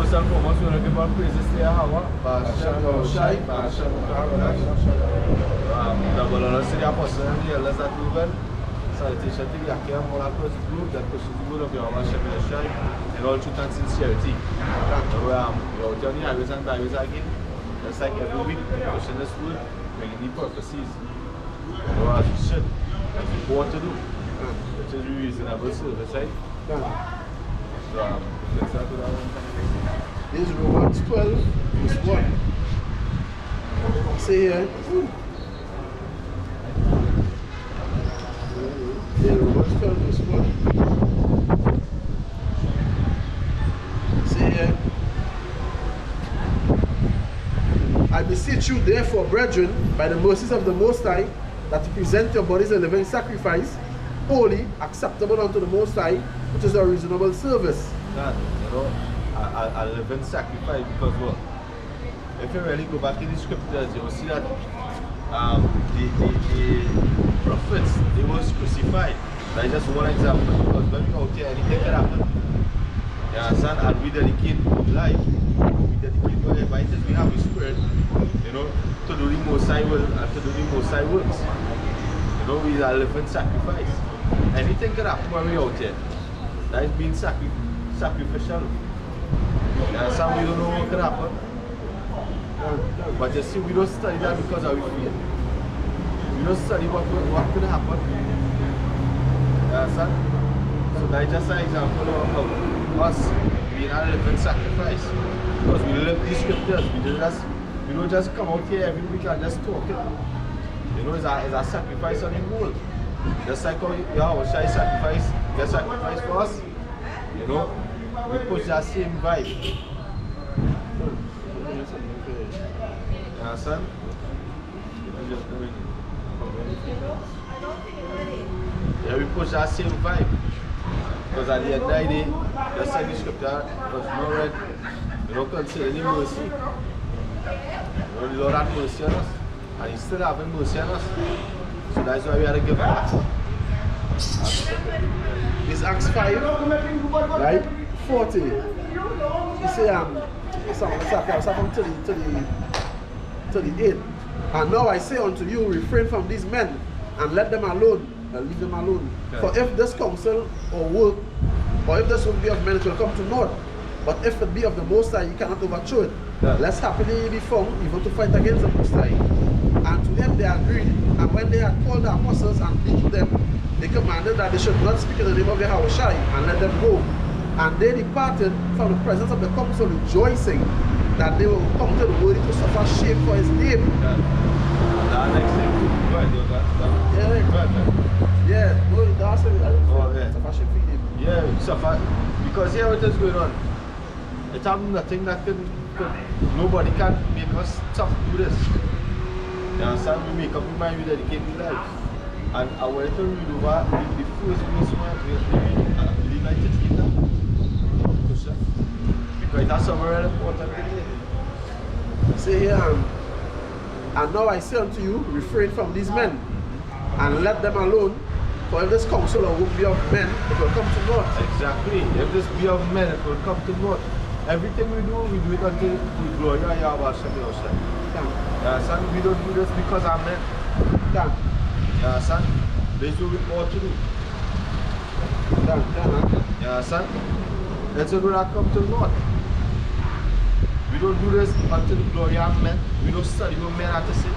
First and foremost, we want to give our praises to Yahweh. Double honors to the apostles and the elders that we went. Salutation to the Achaean Monaco's group that pushes the good of Yahweh Shem Yeshai in all truth and sincerity. We're out on the highways and byways again. Just like every week, pushing this word, bringing the prophecies. As we should, as we want to do, which is reasonable service, right? So, let's start with that one. This is Romans 12, verse 1. Say here. Yeah, Romans 12, verse 1. Say here. I beseech you, therefore, brethren, by the mercies of the Most High, that you present your bodies a living sacrifice, holy, acceptable unto the Most High, which is a reasonable service. That, a living sacrifice, because what? If you really go back in the scriptures, you will see that the prophets, they was crucified. That's just one example, because when we out here, anything can happen. You understand? And we dedicate life, we dedicate whatever it is we have the spirit, to do the Most High will and to do the Most High works. We are living sacrifice. Anything can happen when we out here. That is being sacrificial. Some we don't know what can happen. But you see, we don't study that because of our fear. We don't study what could happen. So that is just an example of us being a living sacrifice. Because we live these scriptures. We don't just come out here every week and just talk it. It's a sacrifice on the whole. Just like how Yahweh Shai sacrifice, get sacrifice for us. We push that same vibe. You understand? Yeah, we push that same vibe. Because at the end of the day, just like the scripture, because no red, you don't consider any mercy. The Lord had mercy on us. And He's still having mercy on us. So that's why we have to give back. It's Acts 5, right? 40. You say, from 38. And now I say unto you, refrain from these men and let them alone, and leave them alone. Yeah. For if this counsel or work, or if this will be of men, it will come to naught. But if it be of the Most High, you cannot overthrow it. Yeah. Lest happily be found, even to fight against the Most High. And to them they agreed, and when they had called the apostles and beat them, they commanded that they should not speak in the name of Yahweh Shai, and let them go. And they departed from the presence of the council, rejoicing that they will come to the worthy to suffer shame for His name. Suffer shame for His name. Yeah, suffer. Because here what is going on? It's nothing that nobody can make us tough to do this. You understand? We make up our mind, we dedicate our lives. And I wanted to read over the first verse the United Kingdom. Because that's somewhere important. Say here, and now I say unto you, refrain from these men, and let them alone. For if this counsel or work be of men, it will come to naught. Exactly. If this be of men, it will come to naught. Everything we do it until we glorify Yahweh Shem Yeshai. Son, we don't do this because I'm men. Son, this is what we ought to do. Son, that's what will come to naught. We don't do this until the glory of men. We don't study what men have to say.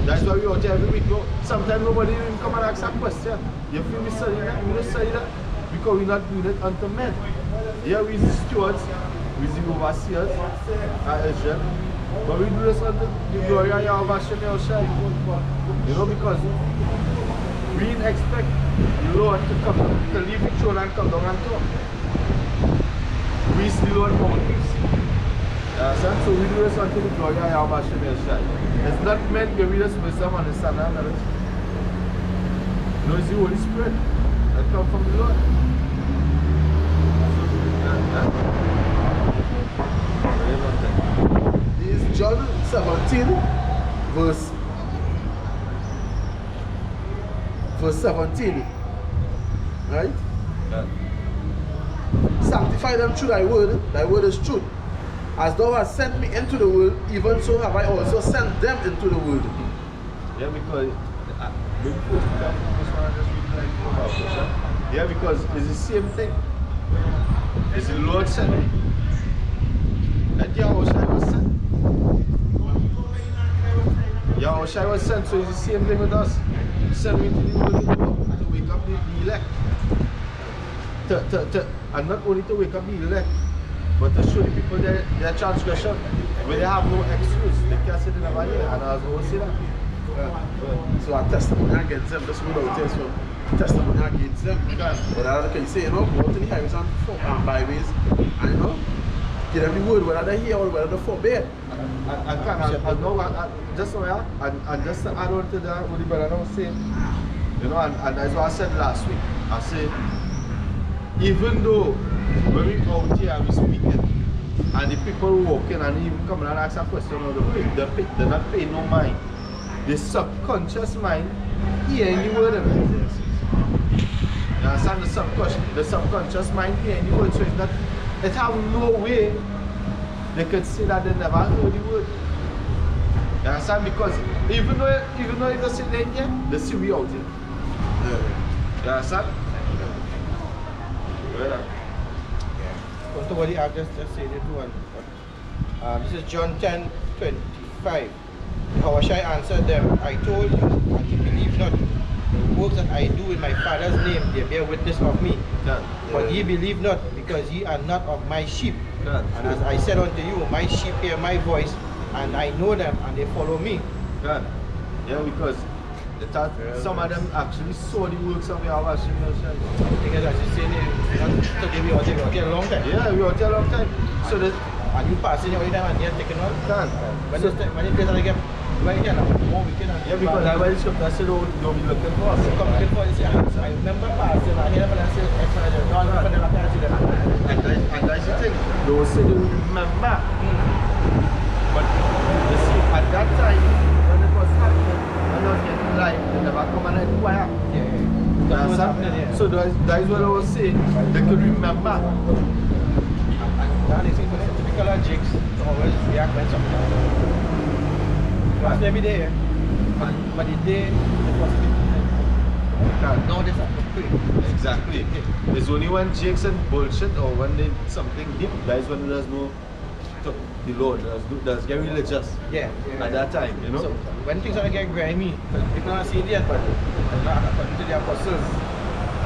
That's why we out here every week. No, sometimes nobody even come and ask that question. You feel me studying that? We don't study that because we're not doing it unto men. Here we the stewards, we the overseers at Israel. But we do this unto the glory of Yahweh Shem Yeshai. Because we didn't expect the Lord to come, to leave the throne and come down and talk. We see the Lord more peace. So we do this until the glory of Yahweh Shem Yeshai. It's not meant to read us wisdom, understand that knowledge. It's the Holy Spirit that comes from the Lord. This is John 17, verse 17. Right? Yeah. Sanctify them through thy word is truth. as thou hast sent me into the world, even so have I also sent them into the world. Yeah, because before we come to this one, I just really like to know about this, huh? Yeah, because it's the same thing. It's the Lord sent me. And Yahushua was sent. Yahushua was sent, so it's the same thing with us. Send me to the world to wake up the elect. And not only to wake up the elect, but to show the people their transgression, where they have no excuse. They can't say they never hear, and I was going to say that. So our testimony against them, this word out there is from testimony against them. But I can say, go to the highways and byways, and give them the word, whether they hear or whether they forbid. And just to add on to that, what the brother was saying, and that's what I said last week. I said, even though when we out here and we speaking, and the people walking and even coming and ask a question, they're not paying no mind. The subconscious mind hearing the word of it. You understand? The subconscious mind hearing the word, so it's not, it have no way they could say that they never heard the word. You understand? Because even though if they say they here, they see we out here. You understand? To what I've just said it one. This is John 10:25. Yahushua answered them, I told you, and you believe not. The works that I do in my Father's name, they bear witness of me. But ye believe not, because ye are not of my sheep. And as I said unto you, my sheep hear my voice, and I know them, and they follow me. Yeah, because some of them actually saw the works of Yahushua. Because as you say, today we are out here a long time. Yeah, we are out here a long time. So that, and you passing every time and you're taking on? When you play that again, right here, more weekend. Yeah, because that's why the scripture said, don't be looking for us. Come looking for us. I remember passing, I hear when I say, and that's the thing, they will say they will remember. But you see, at that time, when it was happening, when I was getting live, they never come and inquire. That was happening, yeah. So that is what I was saying, they could remember. Now they see typical jigs to always react when something happens. It was every day, but the day it was now there's a quick. Exactly. There's only when jigs and bullshit or when they something deep, that is when there's no the Lord, that's get religious. Yeah. At that time, So when things are get grimy, because people are not seeing it yet, but according to the apostles,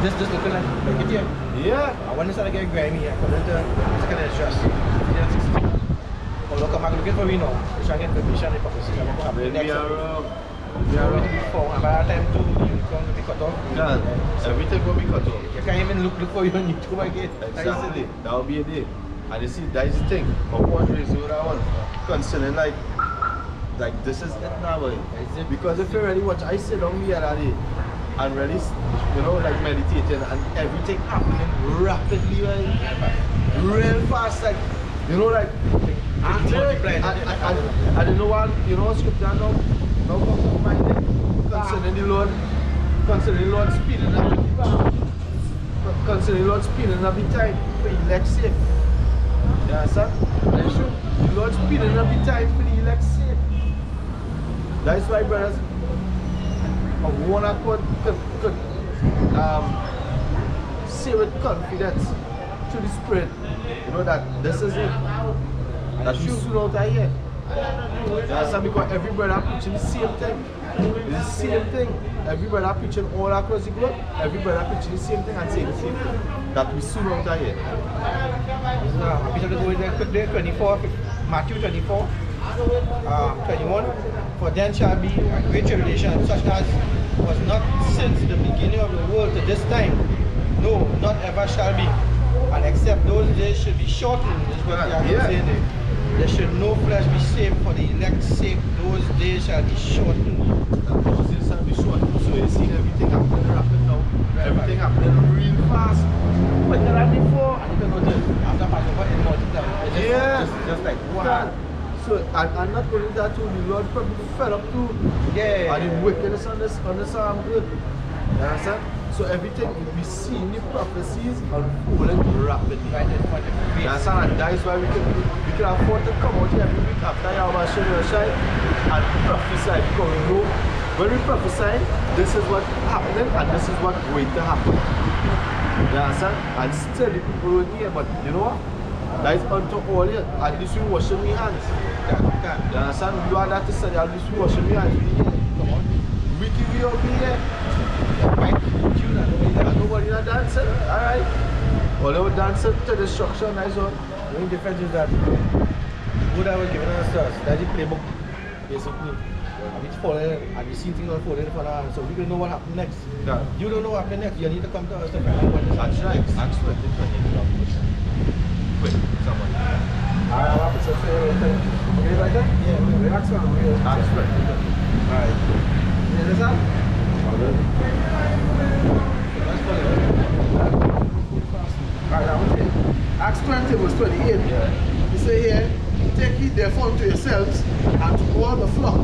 just looking at it here. Yeah. And when it's started getting grimy, according to this kind of dress, or look, I'm looking for me now. They're trying to get permission and prophecy. I'm going to happen next time. We are ready to be formed, and by that time too, the unicorn will be cut off. Yeah. Everything will be cut off. You can't even look for you on YouTube again. Exactly. That will be a day. And you see, that is the thing. Of what is what I want. Concerning like this is it now, boy. Because if you really watch, I sit down here that day and really, like meditating and everything happening rapidly, right? Real fast, like, like. I don't know what, scripture now comes to mind concerning the Lord speeding up. Concerning the Lord speeding up the time for elect safe. You understand? That's true. The Lord speeding up the time for the elect safe. That's why, brothers, of one accord could say with confidence to the Spirit, that this is it. That we soon out of here. You understand? Because every brother preaching the same thing. It's the same thing. Every brother preaching all across the globe. Every brother preaching the same thing and saying the same thing. That we soon out of here. I'm going to go there quickly, 24, Matthew 24, 21. For then shall be a great tribulation, such as was not since the beginning of the world to this time. No, not ever shall be. And except those days should be shortened, is what they are saying there. There should no flesh be saved for the elect's sake. Those days shall be shortened. Those days shall be shortened. So you see everything happening rapid now. Everything happening real fast. Quicker than before. And you can go to after Passover in multiply. Just like wow. So and not only that too, the Lord probably fell up too. Yeah. And the wickedness on this earth. You understand? So everything we see in the prophecies unfolding rapidly. Right in front of your face. And that is why we can afford to come out here every week after Yahweh Shem Yoshai and prophesy, because we know when we prophesy, this is what's happening and this is what's going to happen. You understand? And still the people don't hear, but you know what? That is unto all here. At least we washing our hands. You understand? You are that to say, at least we washing our hands. We here. Come on. We can be up here. And nobody not dancing. Alright. All they were dancing to destruction, that's all. The only difference is that what I was giving us, that's the playbook, basically. And it's falling, and we see things unfolding in front of us, so we don't know what happened next. Yeah. You don't know what happened next. You need to come to us to find out what is That's right. next. That's what they're doing. Quick, someone. I'll have to say okay, like that? Yeah, we Relax one. That's right. Alright. You understand? That's funny. Alright, I want to Acts 20 verse 28. Yeah. You say here, take heed therefore unto yourselves and to all the flock,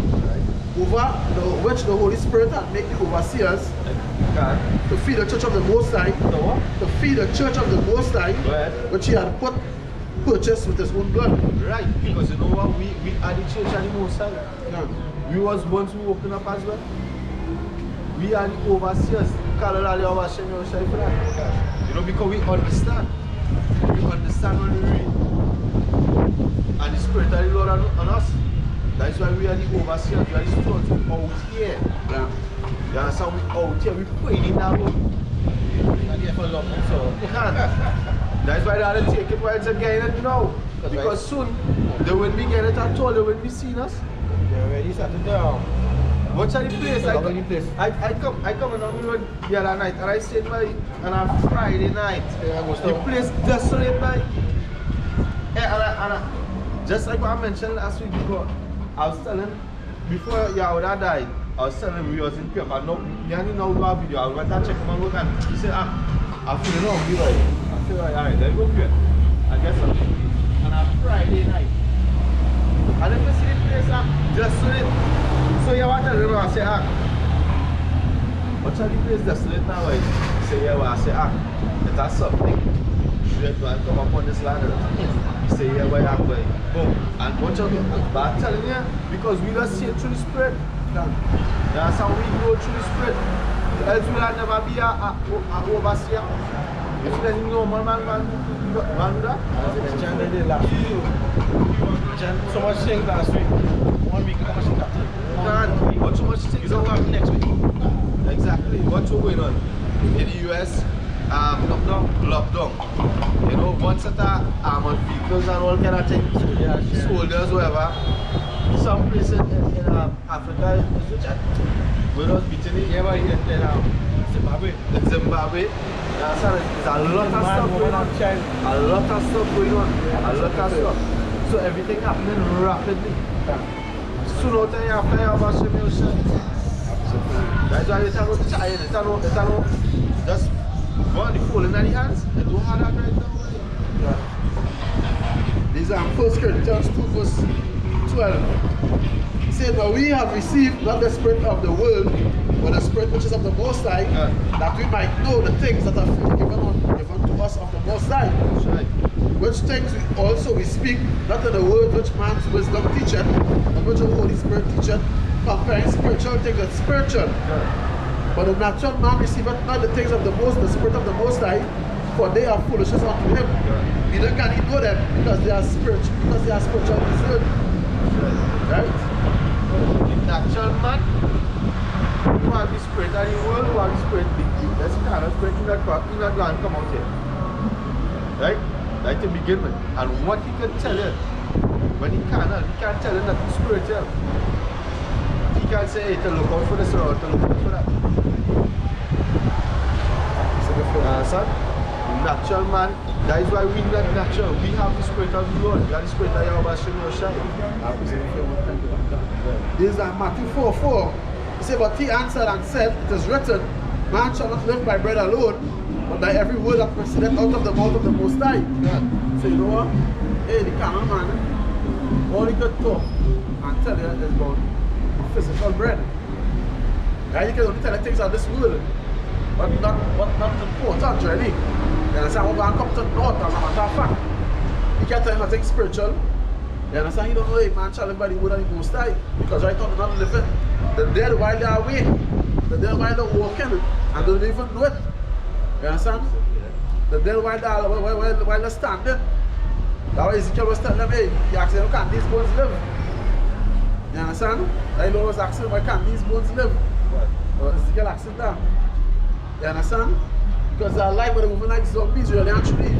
over which the Holy Spirit hath made you overseers, to feed the church of the Most High, to feed the church of the Most High, which he had purchased with his own blood. Right, because you know what? We are the church and the Most High. Yeah. We was once we open up as well. We are the overseers. For that. You know, because we understand. We understand when we read. And the Spirit of the Lord on us. That's why we are the overseers. We are the stewards. We out here. Yeah. You understand? We out here. We praying in that room. And here for long, so. You can't. That's why they are taking it while they're getting it now. Because soon, they won't be getting it at all. They won't be seeing us. They're already started down. What's the place? Place. I come on the road the other night and I stayed by on a Friday night. The place desolate by. Just like what I mentioned last week before, I was telling, before Yahuda died, I was telling him we was in Cape and now do a video. I went and check him out and he said, I feel it now, be right. I feel right, alright, let's go here. I guess on a Friday night. And if you see the place, desolate. So you want to remember, I say, what's the place desolate now? I say, yeah, well, I say, it has something. You have to come up on this land. You say, yeah, where I'm going. Boom. And watch out. But I'm telling you, because we don't see it through the Spirit. That's how we grow through the Spirit. Else we'll never be a overseer. If you don't know, man do that. John did last week. John, so much things last week. 1 week, how much things happened? What so much things? You don't have next week. Exactly. What's going on in the US? Lockdown. You know, once at armored vehicles and all kind of things. Soldiers, whatever. Some places in Africa, is the chat. We're not beating it. Yeah, but in Zimbabwe. In Zimbabwe. There's a lot of stuff going on. A lot of stuff going on. A lot of stuff. So everything happening rapidly. Soon after you have to have a simulation. That's why you tell me to try it. Just go on the phone in the hands. They don't have that right now. These are 1 Corinthians 2 verse 12. He said, but we have received not the spirit of the world, but the Spirit which is of the Most High, that we might know the things that are freely given to us of the Most High. That's right. Which things we speak, not in the word which man's wisdom teacheth, but which the Holy Spirit teacheth, comparing spiritual things with spiritual. But the natural man receiveth not the things of the Spirit of the Most High, for they are foolishness unto him. Neither can he know them, because they are spiritual discerned. Right? The natural man who have the Spirit of the world, who have the Spirit big you. That's the kind of Spirit in that going to come out here. Right? Right to begin with. And what he can tell you, when he can't tell you nothing spiritual. He can't say, hey, to look out for this or to look out for that. Son? Natural man, that is why we not natural. We have the Spirit of the Lord. We have the Spirit of Yahweh Shem Yoshai. This is Matthew 4:4. He said, but he answered and said, it is written, man shall not live by bread alone, but by every word that proceedeth out of the mouth of the Most High. So you know what? Hey, the carnal man, all he could talk and tell you is about physical bread. Right? You can only tell you things of this world. but not important really. You understand? We're going to come to north as a matter of fact. You can't tell him nothing spiritual. You understand? You don't know a man shall live by the word of the Most High. Because right now they're not living. They're dead while they're awake. They're dead while they're walking and they don't even know it. You understand? They're dead while they're standing. That's why Ezekiel was telling them, hey, he asked them, can these bones live? You understand? The Lord was asking, why can't these bones live? Ezekiel asked him that. You understand? Because they're alive, but they're moving like zombies, really, actually.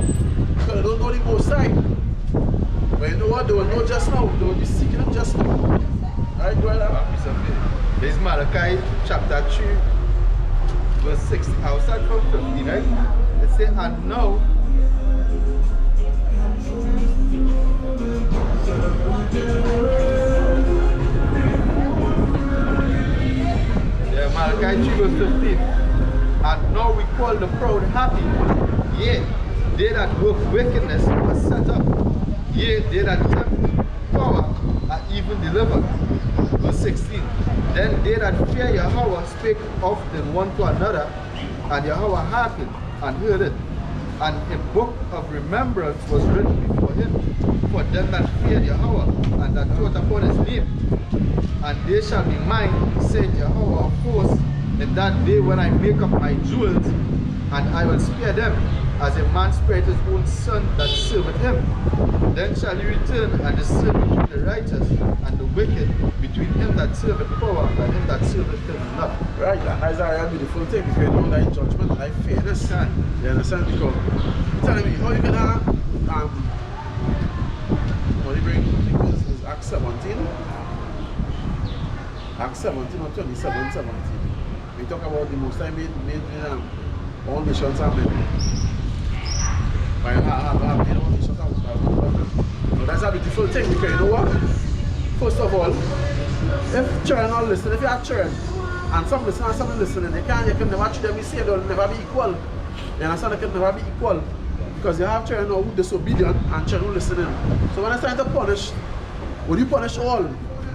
Because they don't know the Most High. But you know what? They will know just now. They will be seeking him just now. Right, brother? This is Malachi chapter 3, verse 6. I'll start from 15, right? It says, and now, Malachi 3 verse 15. And now we call the proud happy. Yea, they that work wickedness are set up. Yea, they that tempt power are even delivered. Verse 16. Then they that fear Yahweh spake often one to another, and Yahweh hearkened and heard it. And a book of remembrance was written before him for them that feared Yahweh and that thought upon his name. And they shall be mine, said Yahweh of hosts, in that day when I make up my jewels, and I will spare them, as a man spared his own son that serveth him. Then shall you return and discern between the righteous and the wicked, between him that serveth power and him that serveth him not. Right, and that's a beautiful thing, because you know like judgment, like fairness. You understand? Because tell me, how you can have what you bring, I think this is Acts 17. Acts 17 or 27, 17. We talk about the Most High made all nations are made. By made all nations are made. Now that's a beautiful thing, because you know what? First of all, if children are listening, if you have children, and some listen and some listening, you can never treat them the same, they'll never be equal. You understand? They can never be equal. Because you have children who are disobedient and children who listening. So when it's time to punish, will you punish all?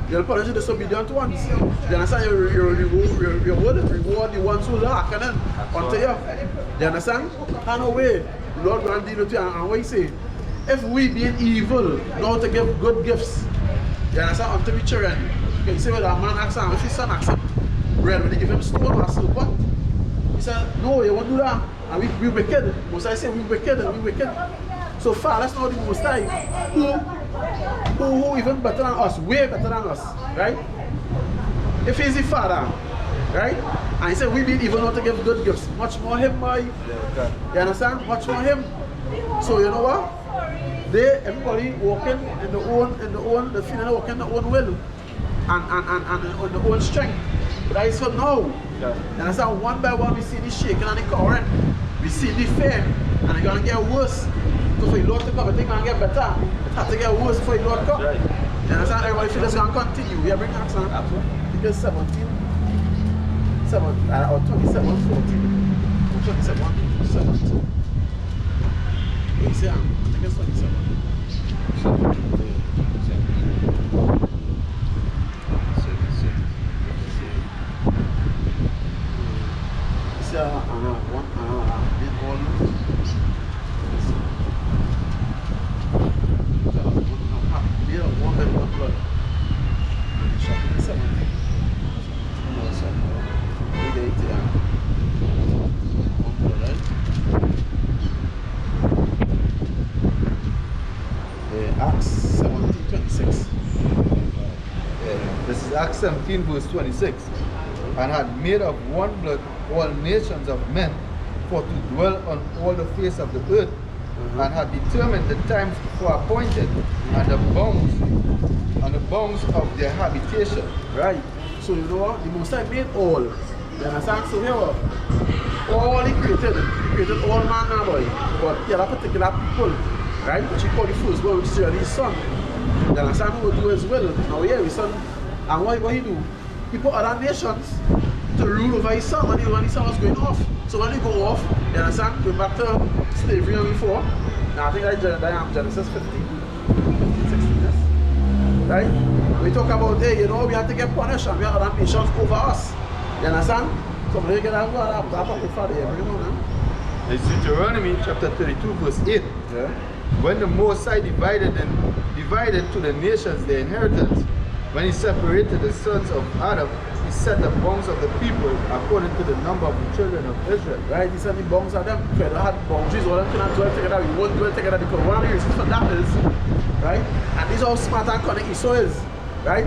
You'll punish the disobedient ones. You understand? You would reward the ones who are hearkening unto you. You understand? And away, the Lord will deal with you. And what you say? If we being evil, know to give good gifts, you understand? Unto the children. You say, well, a man asks him, if his son asks him bread, will they give him stone or silver? He said, no, you won't do that. And we wicked. Most I say we wicked and we wicked. So far, that's not the Most High. Who even better than us, way better than us, right? If he's the Father, right? And he said we be evil not to give good gifts. Much more him, boy. You understand? Much more him. So you know what? Everybody walking in the feeling walking in their own will and on their own strength. But I said no. You understand? One by one we see the shaking and the current. We see the fear, and it's gonna get worse. So for the Lord to come, I think it's gonna get better. It has to get worse for the Lord to come. Right. You understand? Everybody feel it's gonna continue. We are bringing action. Absolutely. I think it's 17, or 27, 14. 27, 17. What do you say? I think it's 27. Acts 17, 26. This is Acts 17 verse 26. And had made of one blood all nations of men for to dwell on all the face of the earth, and had determined the times for appointed and the bounds of their habitation. Right. So you know what? The Most High made all. You understand? So here all he created all man and boy. But he had a particular people, right? Which he called the firstborn, which is really his son. You understand? Who will do his will. Now here his son, and what he do? He put other nations to rule over his son when his son was going off. So when he go off, you understand, going back to slavery and before. Now I think that's Genesis 15, 16, yes. Right? We talk about, hey, you know, we have to get punished and we have other nations over us. You understand? Somebody get that apocrypha there, bring it on, It's Deuteronomy chapter 32, verse 8. yeah. When the Most High divided to the nations their inheritance, when he separated the sons of Adam, he set the bounds of the people according to the number of the children of Israel. Right, he said the bounds of them, because they had boundaries, all them cannot dwell together, we won't dwell together, because one of the reasons for that is, right, and this is how smart and cunning Esau is, right,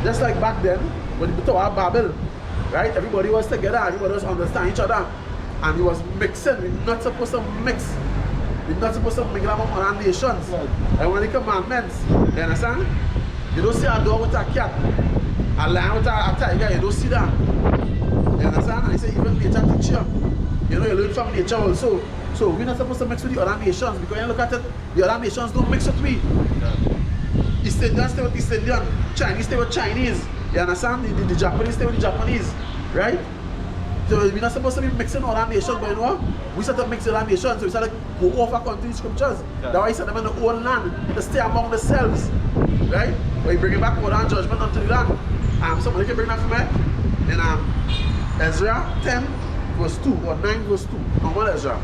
just like back then, when we talk about Babel, right, everybody was together, everybody was understanding each other, and he was mixing. We're not supposed to mix. We're not supposed to mingle among other nations. Right. And when the commandments, you understand? You don't see a dog with a cat, a lion with a tiger, you don't see that. You understand? And he said even nature teach you. You know, you learn from nature also. So we're not supposed to mix with the other nations, because when you look at it, the other nations don't mix with we. East Indian stay with East Indian, Chinese stay with Chinese. You understand? The Japanese stay with the Japanese, right? So we're not supposed to be mixing all our nations, but you know what? We start to mix all our nations, so we start to go off according to the scriptures. Yeah. That's why he said them in the own land, to stay among themselves. Right? But he bring it back order and judgment unto the land. Somebody can bring that for me. In Ezra 10 verse 2 or 9 verse 2. Normal Ezra.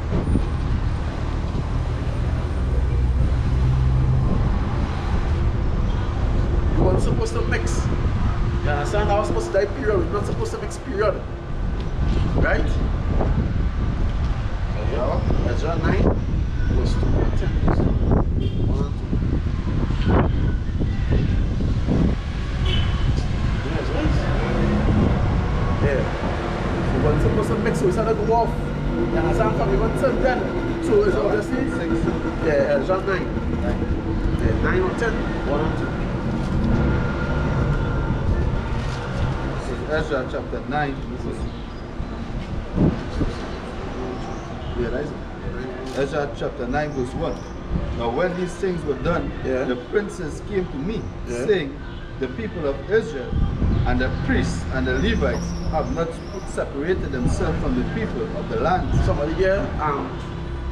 You weren't supposed to mix. You understand? I was supposed to die period. We're not supposed to mix period. Right? Ezra 9 verse 2 and 10 verse 2. 1 and 2. Yes, right? Yeah. We weren't supposed to mix, so we started to go off. You understand? From even till then. So it's obviously yeah, Ezra 9. Yeah, 9 or 10. 1 and 2. Ezra chapter 9. Yeah, that's it. Ezra chapter 9 verse 1. Now when these things were done, Yeah. the princes came to me, Yeah. saying, the people of Israel and the priests and the Levites have not separated themselves from the people of the land. Somebody here,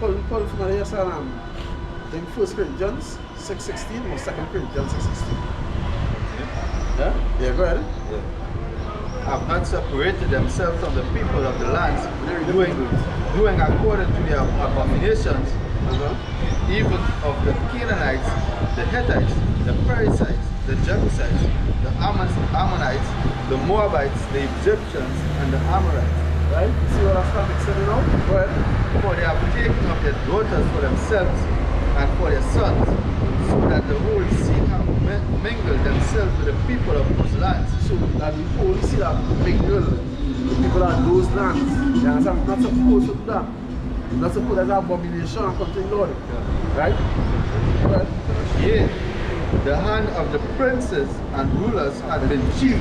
Paul from here said, I think 1 Corinthians 6:16 or 2 Corinthians 6:16. Yeah? Yeah, go ahead. Have not separated themselves from the people of the lands, doing according to their abominations, even of the Canaanites, the Hittites, the Perizzites, the Jebusites, the Ammonites, the Moabites, the Egyptians, and the Amorites. Right? You see what I'm mixing it out? Go ahead. For they have taken of their daughters for themselves and for their sons, so that the whole seed have mingled themselves with the people of those lands. So that the whole seed have mingled with people of those lands. You understand? We're not supposed to do that. We're not supposed to have abomination and continue, Lord. Right? Go ahead. Yea, the hand of the princes and rulers had been chief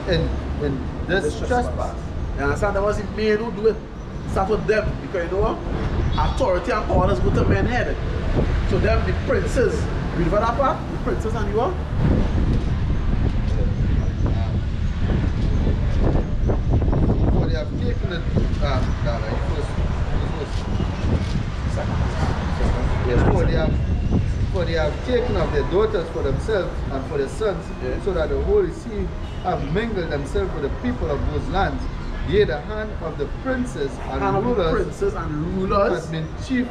in this trespass. You understand? That was the men who do it. Start with them. Because you know what? Authority and power does go to men's head. So them, the princes. Read about that part? The princes and you what? For they have taken it, for they have taken of their daughters for themselves and for their sons, so that the holy seed have mingled themselves with the people of those lands. Yea, the hand of the princes and rulers has been chief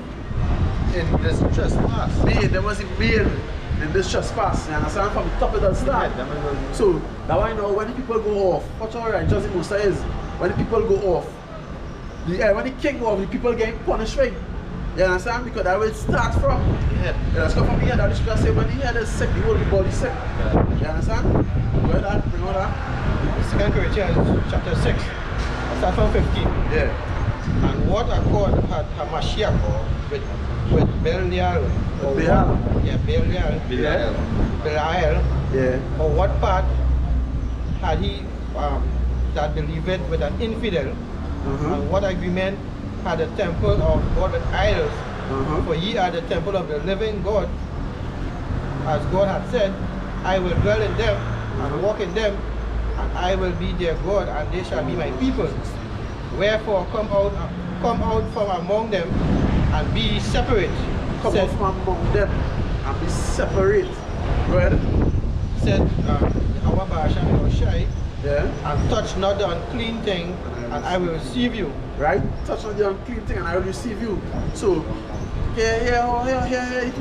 in this trespass. Man, there was a man in this trespass. You understand? From the top of the start. So now I know when the people go off, what's alright, just the most is when the people go off. When the king go off, the people get punished, right? You understand? Because that will start from the head. Let's go from the head. That is to say when the head is sick, the whole body is sick. You understand? Go ahead, bring on that. 2 Corinthians chapter 6, start from 15. Yeah. And what accord had Hamashiach with Belial? Yeah, Belial. Yeah. Or what part had he that believed with an infidel? And what agreement had the temple of God with idols? For ye are the temple of the living God, as God had said, I will dwell in them and walk in them, and I will be their God, and they shall be my people. Wherefore come out from among them and be separate. Come out from among them and be separate. Go ahead. Said our Bashan or Shai, Yeah. and touch not the unclean thing, and I will receive you. Right? Touch on the unclean thing and I will receive you. So, two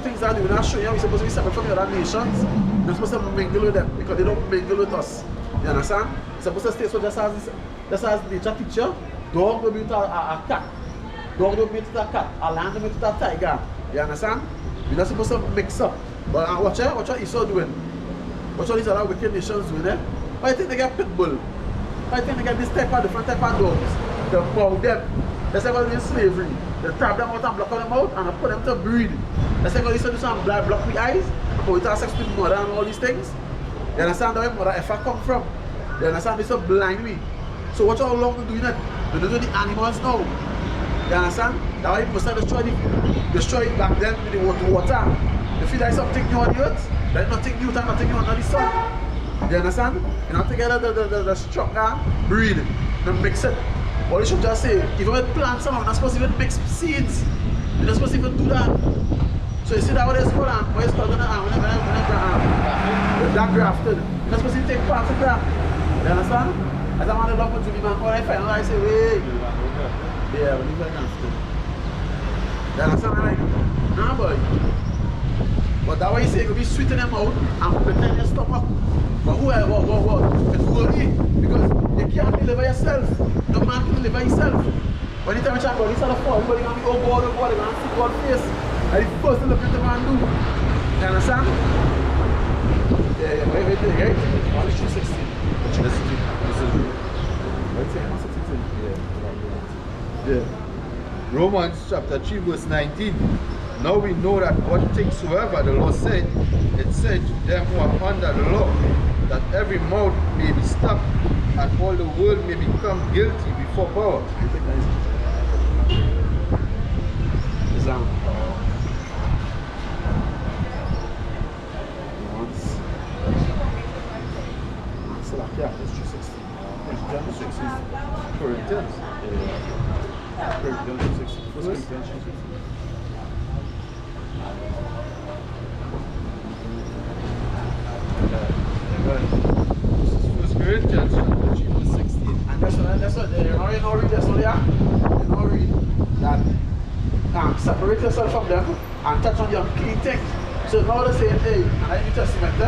things that we're not showing you. We're supposed to be separate from the other nations. We're not supposed to mingle with them because they don't mingle with us. You understand? We're supposed to stay so just as nature teacher, dog will be with a cat. Dog will be with a cat. A lion will be with a tiger. You understand? We're not supposed to mix up. But watch what Esau doing. Watch what these other wicked nations doing, eh? I think they get pit bull. I think they get this different type of dogs. They bow them. That's why they're in slavery. They trap them out and block them out and put them to breed. That's why they used to do some block with eyes, but we have sex with mother and all these things. You understand where mother ever come from? You understand? They so blind me. So watch how long they're doing it. They do the animals now. You understand? That's why people start destroy it back then with the water. They feel like something new on the earth. There's nothing new and nothing new under the sun. You understand? You know, together the stronger breed, they mix it. Or you should just say, even with plants, you're not supposed to even mix seeds. You're not supposed to even do that. So you see that what it's called, what it's called when black grafted. You're not supposed to take parts of that. You understand? As I want to love to be man, when I find out, I say, wait. Yeah, we need to grafted. You understand? I'm like, nah boy. But that way you say, you'll be sweet in them out and pretend your stomach. But what? It's worthy because you can't deliver yourself. No man can deliver himself. When you tell me, God, this is the fall, everybody going to be, oh God, they're going to see God's face. And the first thing look at the man do. You understand? Yeah, wait, right? Only 316. This is Yeah. Romans chapter 3 verse 19. Now we know that what things soever the law said, it said to them who are under the law, that every mouth may be stopped and all the world may become guilty before power. Corinthians. This is 1 Corinthians chapter 3 verse 16. And that's what you know read this one, yeah? You know read that separate yourself from them and touch on the unclean thing. So now they say, hey, and I New Testament,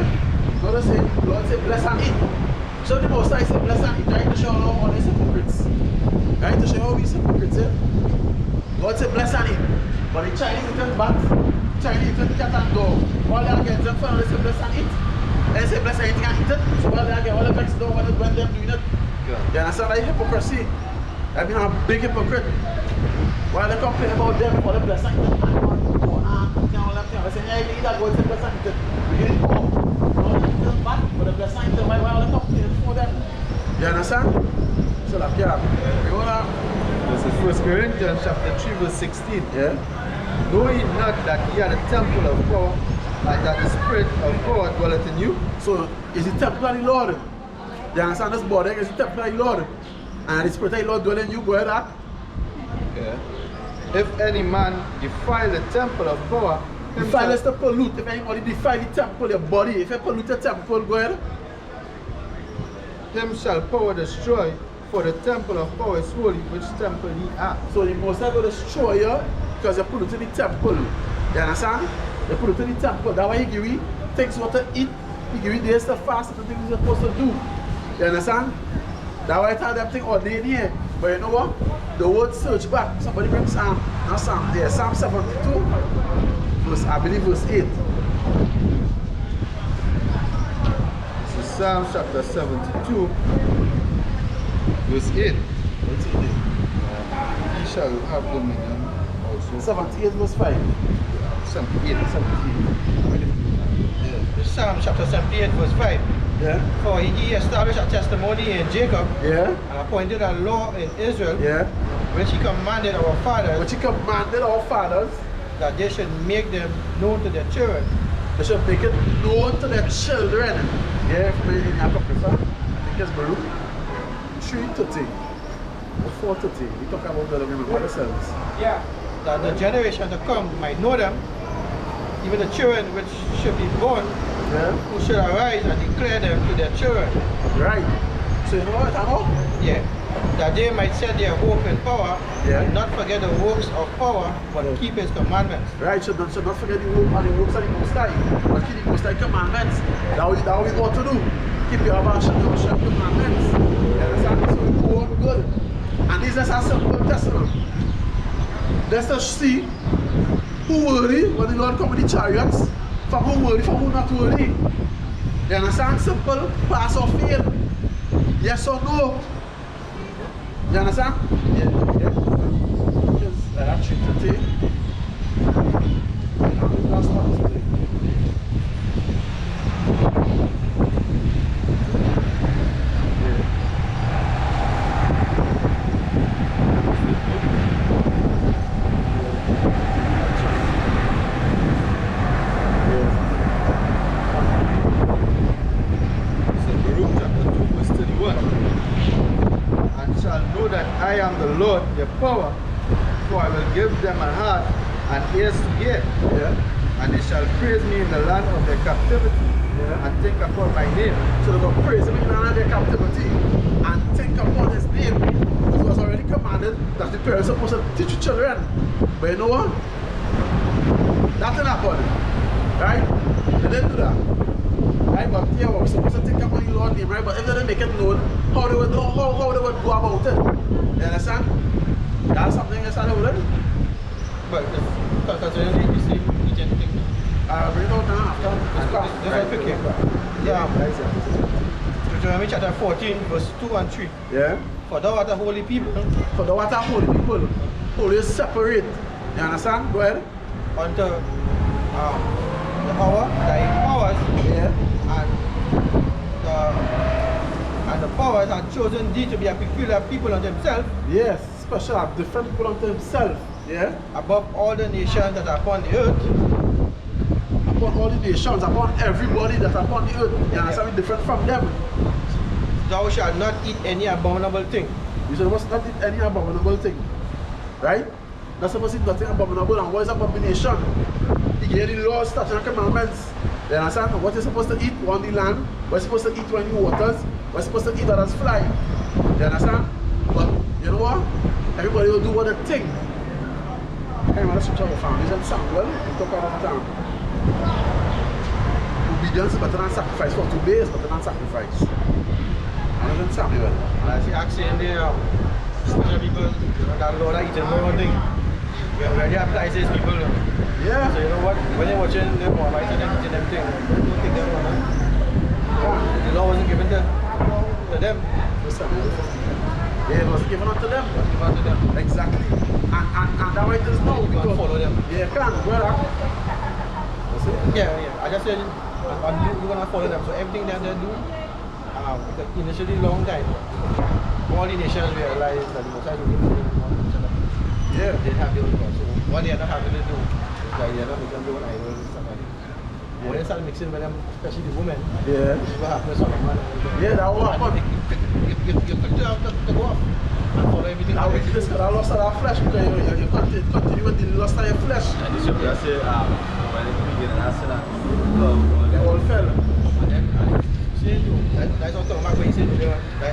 now they say, Lord say, bless and eat. So the Most High say, bless and eat, right? To show how all these hypocrites. Right? To show how these hypocrites, yeah? God say, bless and eat. But the Chinese eat bat, Chinese eat cat and dog. All they get them for, they say, bless and eat. They say, bless and eat and eat it. So all they get all the vexed down when them doing it. You understand that hypocrisy? I mean, I'm a big hypocrite. While they complain about them for the bless and eat it, and all that thing. They say, yeah, you eat that, God say, bless and eat it. We get it all. All they eat it bad, but the bless and eat it, why all they complain for them? You understand? So like, yeah. This is 1 Corinthians chapter 3 verse 16. Yeah. Know ye not that ye are the temple of God, and that the Spirit of God dwelleth in you? So, is the temple of the Lord? You understand this body is the temple of the Lord. And the Spirit of the Lord dwelling in you, go ahead up. Yeah. If any man defile the temple of God, defile is to pollute. If anybody defile the temple, your body, if you pollute the temple, go ahead. him shall power destroy, for the temple of power is holy, which temple ye are. So the Most High will destroy you because you put it in the temple. You understand? You put it in the temple. That's why he give you things what to eat. He give you days to fast and things you're supposed to do. You understand? That's why I tell them thing all day in here. But you know what? The word search back. Somebody bring Psalm. Not Psalm. Yeah, Psalm 72. Verse, I believe verse 8. This is Psalm chapter 72, verse 8. He shall have dominion also. 78 verse 5. 78. Yeah. Psalm chapter 78 verse 5. Yeah. For he established a testimony in Jacob, Yeah. and appointed a law in Israel, Yeah. which he commanded our fathers, But he commanded our fathers, that they should make them known to their children. they should make it known to their children. Yeah, if we in Apocrypha, I think it's Baruch 3:30 or 4:30. We talk about the remember themselves. Yeah. That the generation to come might know them, even the children which should be born, Yeah. who should arise and declare them to their children. Right. So you know what I know? Yeah. That they might set their hope in power, Yeah. and not forget the works of power, but Yeah. keep his commandments. Right, so don't forget the work and the works of the Most High. But keep the Most High commandments. That we ought to do. Keep your abortion and your commandments. You understand? So we go on good. And this is a simple testament. Let's just see who worthy when the Lord come with the chariots. From who worthy, from who not worthy. You understand? Simple, pass or fail. Yes or no. You understand? Yeah. Just let that treat today. Last one today. I am the Lord, their power, for I will give them a heart and ears to hear. Yeah. And they shall praise me in the land of their captivity, Yeah. and think upon my name. So they're going to praise him in the land of their captivity and think upon his name. It was already commanded that the parents are supposed to teach the children. But you know what? That didn't happen. Right? They didn't do that. Right? But yeah, we're supposed to think upon the Lord's name, right? But if they didn't make it known, how they would go about it. You understand? That's something that's not over. But considering you see each and everything. Bring it out now after. Just a quick here. Deuteronomy chapter 14, verse 2 and 3. Yeah. For thou art a holy people For the water holy people. Holy is separate. You understand? Go ahead. unto Yahweh, thy powers, Yeah. and the powers had chosen thee to be a peculiar people unto himself, Yes. Special, different people unto himself. Yeah. above all the nations that are upon the earth. Upon all the nations, upon everybody that are upon the earth. You understand? Different from them. Thou shalt not eat any abominable thing. You should must not eat any abominable thing. Right? Not supposed to eat nothing abominable. And what is abomination? He gave the laws, statutes, and commandments. You understand? What you're supposed to eat on the land, what you're supposed to eat when you waters, what you're supposed to eat that has fly. You understand? But you know what? Everybody will do what they think. Hey man, let's switch our families and Samuel. We talk about time. Obedience is better than sacrifice. For today is better than sacrifice. And then Samuel. And as you ask in there, special people, that Lord are eating more thing. We already applies these people. Yeah. So you know what? When you're watching them or writing them eating them thing, don't take them on. The law wasn't given to them. Yeah, it was given unto them. It was given to them. Exactly. And that way it is now. You can follow them. Yeah, can. Well, that's it. Yeah. I just said, you're gonna follow them. So everything that they do, because initially long time, all the nations realized that the Most High will give them one each other. Yeah. They have their own God. So what they are not having to do is like they are not making their own idols and stuff like that. When they start mixing with them, especially the women, Yeah. this is what happens on the man. Yeah, that will happen. You quick to go off and follow everything. Now we this because I lost of our flesh because you continue with the lust of your flesh. And this should be, I say, when it beginning, I said that They all fell. And then, see, that's what I'm talking about when you say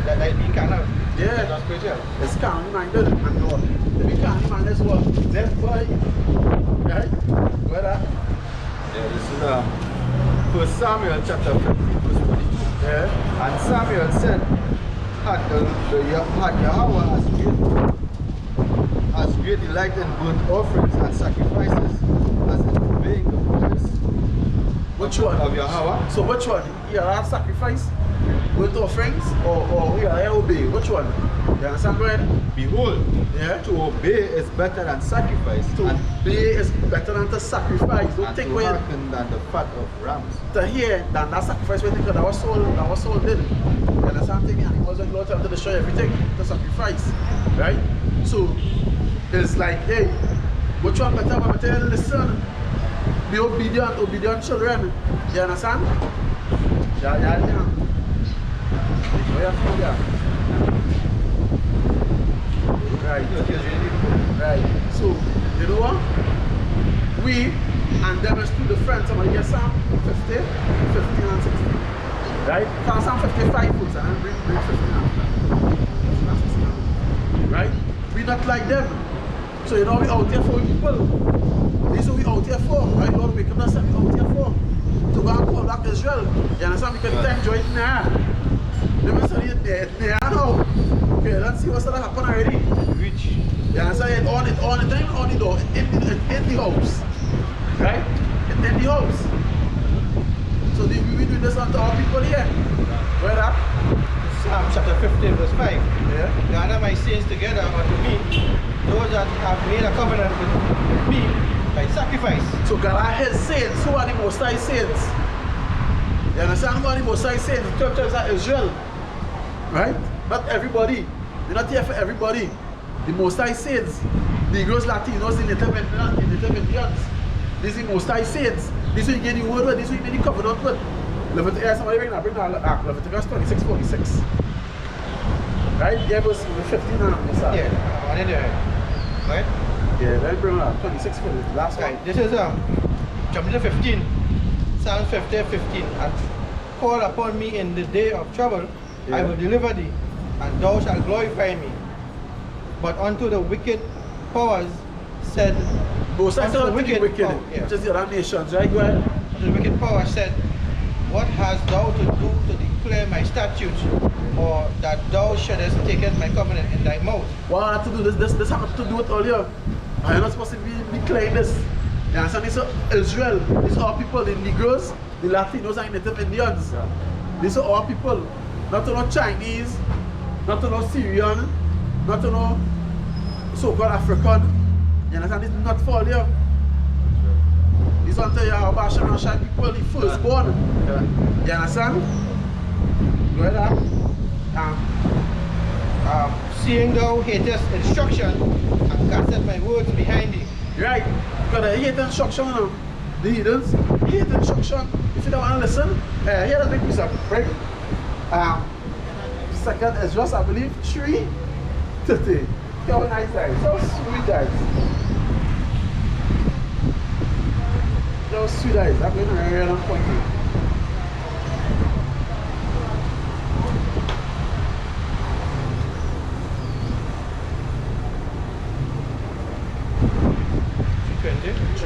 that being carnal. Yeah. That's not spiritual. It's carnally minded and God. If you carnally minded is what? Death by. Right? Where that? yeah, this is 1 Samuel chapter 15, verse 22. Yeah. And Samuel said, had Yahweh as great delight in burnt offerings and sacrifices as in obeying the voice Which one? of Yahweh. So which one? You are sacrifice, burnt offerings, or you are obey? Which one? You understand, right? Behold, Yeah. to obey is better than sacrifice, To and obey is better than to sacrifice. Don't and take to away hearken than the fat of rams. to hear than that sacrifice we think that was soul did. You understand? Taking animals and Lord tell them to destroy everything to sacrifice. Right? So it's like, hey, which one better? But tell you, listen, be obedient children. You understand? Yeah. Right. Right. So, you know what? We and them is two different. Somebody get Psalm 50, 15 and 16. Right? Cast some 55 foods and then bring 15 after. Right? We not like them. So you know we out here for people. This is what we out here for. Right? Lord wake up us and we out here for. To go and call back Israel. You understand? Because the time join now. They will say it there now. Okay, let's see what's gonna happen already. Which? You understand? It on the time, on the door, in the house. Right? In the house. So we do this unto our people here. Where that? Psalm chapter 15 verse 5. Yeah. Gather my saints together unto me, those that have made a covenant with me by sacrifice. So God are his saints. Who are the Most High saints? You understand? Who are the Most High saints? The 12 tribes of Israel. Right? Not everybody. We're not here for everybody. The Most High saints. Negroes, Latinos, the Native Indians. These are the Most High saints. This is what you get the word with. This is what you get the covenant with. Leviticus, somebody bring that Leviticus 26:46. Right? Yeah, verse 15 and Yeah, on it there. Right? Yeah, then bring that 26 for the last one. Right. This is chapter 15. Psalm 15:15. And call upon me in the day of trouble, I will deliver thee, and thou shalt glorify me. But unto the wicked powers said, Most High said unto the wicked, yeah. which is the other nations, right? Go ahead. The wicked power said, what hast thou to do to declare my statutes, or that thou shouldest take my covenant in thy mouth? What I have to do this happened to do it earlier. I'm not supposed to be declaring this. You understand? This is Israel. These are our people, the Negroes, the Latinos and Native Indians. Yeah. These are our people. Not to know Chinese, not to know Syrian, not to know so-called African. You understand? This is not for you. These are the Bashan and Shai people, the firstborn. Yeah. You understand? Go ahead. Seeing thou hatest instruction, and castest my words behind thee. Right. Because they hate instruction, you know. The heathens hate instruction. If you don't want to listen, here the big piece of break. Second is just, I believe, 3:30. How nice guys. So sweet guys. Those sweet guys. I'm going to real on point.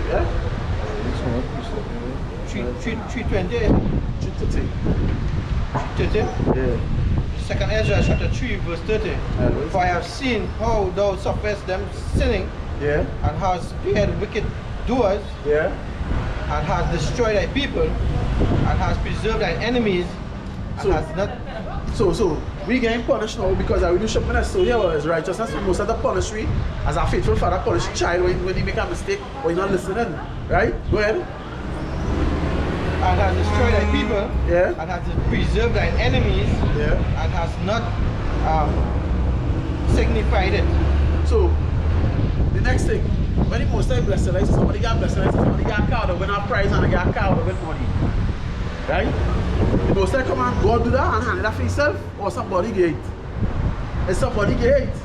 Yeah? 3:20. 3:30. 30. Yeah. Second Ezra chapter 3 verse 30. For I have seen how thou sufferest them sinning, Yeah. and hast spared wicked doers, Yeah. and hast destroyed thy people, and hast preserved thy enemies, and So- hast not. So we getting punished now because our leadership minister here was righteousness. Most of the punish we as a faithful father punish child when he make a mistake or he not listening. Right? Go ahead. And has destroyed thy people, Yeah. and has preserved thine enemies, Yeah. and has not signified it. So the next thing, when the most time blessed, like somebody got blessed, like somebody got a car to win a prize and they got a car to win money. Right? The most time come and go do that and hand it off for himself or somebody get it. It's somebody get it.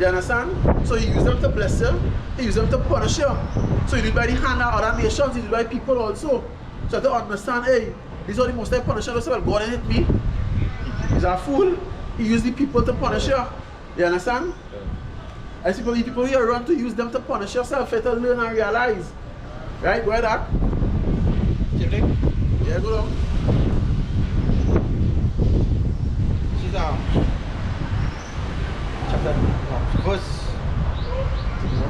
You understand? So he use them to bless you, he use them to punish you. So you do it by the hand of other nations, you do it by people also. So to understand, hey, these are the most time punishers. They say, well, God ain't hit me. He's a fool. He used the people to punish you. You understand? I see people here run to use them to punish yourself, to learn and realize. Right? Go ahead, Doc. Sibling, Yeah, go on. this is chapter verse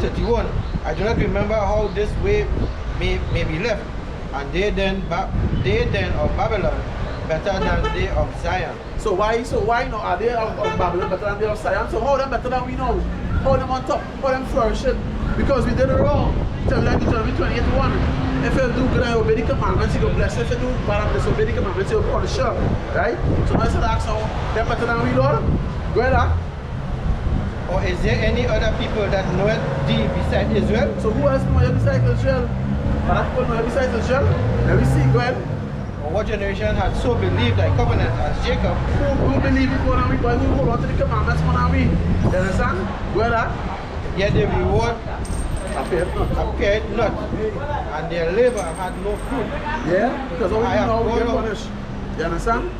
31. I do not remember how this way may be left, and they then of Babylon better than they of Zion. So why no are they of Babylon better than they of Zion? So how them better than we know? How them on top? How them flourishing? Because we did it wrong. Tell me like Deuteronomy 28:1. If you do good and obey the commandments, you go bless. If you do bad and disobey the commandments, you go punish you. Right? So now I said ask how they're better than we, Lord. Go ahead, Doc. Or is there any other people that knoweth thee beside Israel? So who else know you besides Israel? Other people know you besides Israel? Let me see, go ahead. Or what generation had so believed thy covenant as Jacob? Who believe it more than we, but who hold on to the commandments more than we? You understand? Go ahead, Doc. Yet the reward Appeared not. appeared not, and their labor had no fruit. Yeah? Because all we I have know we get gone out. punished. You understand?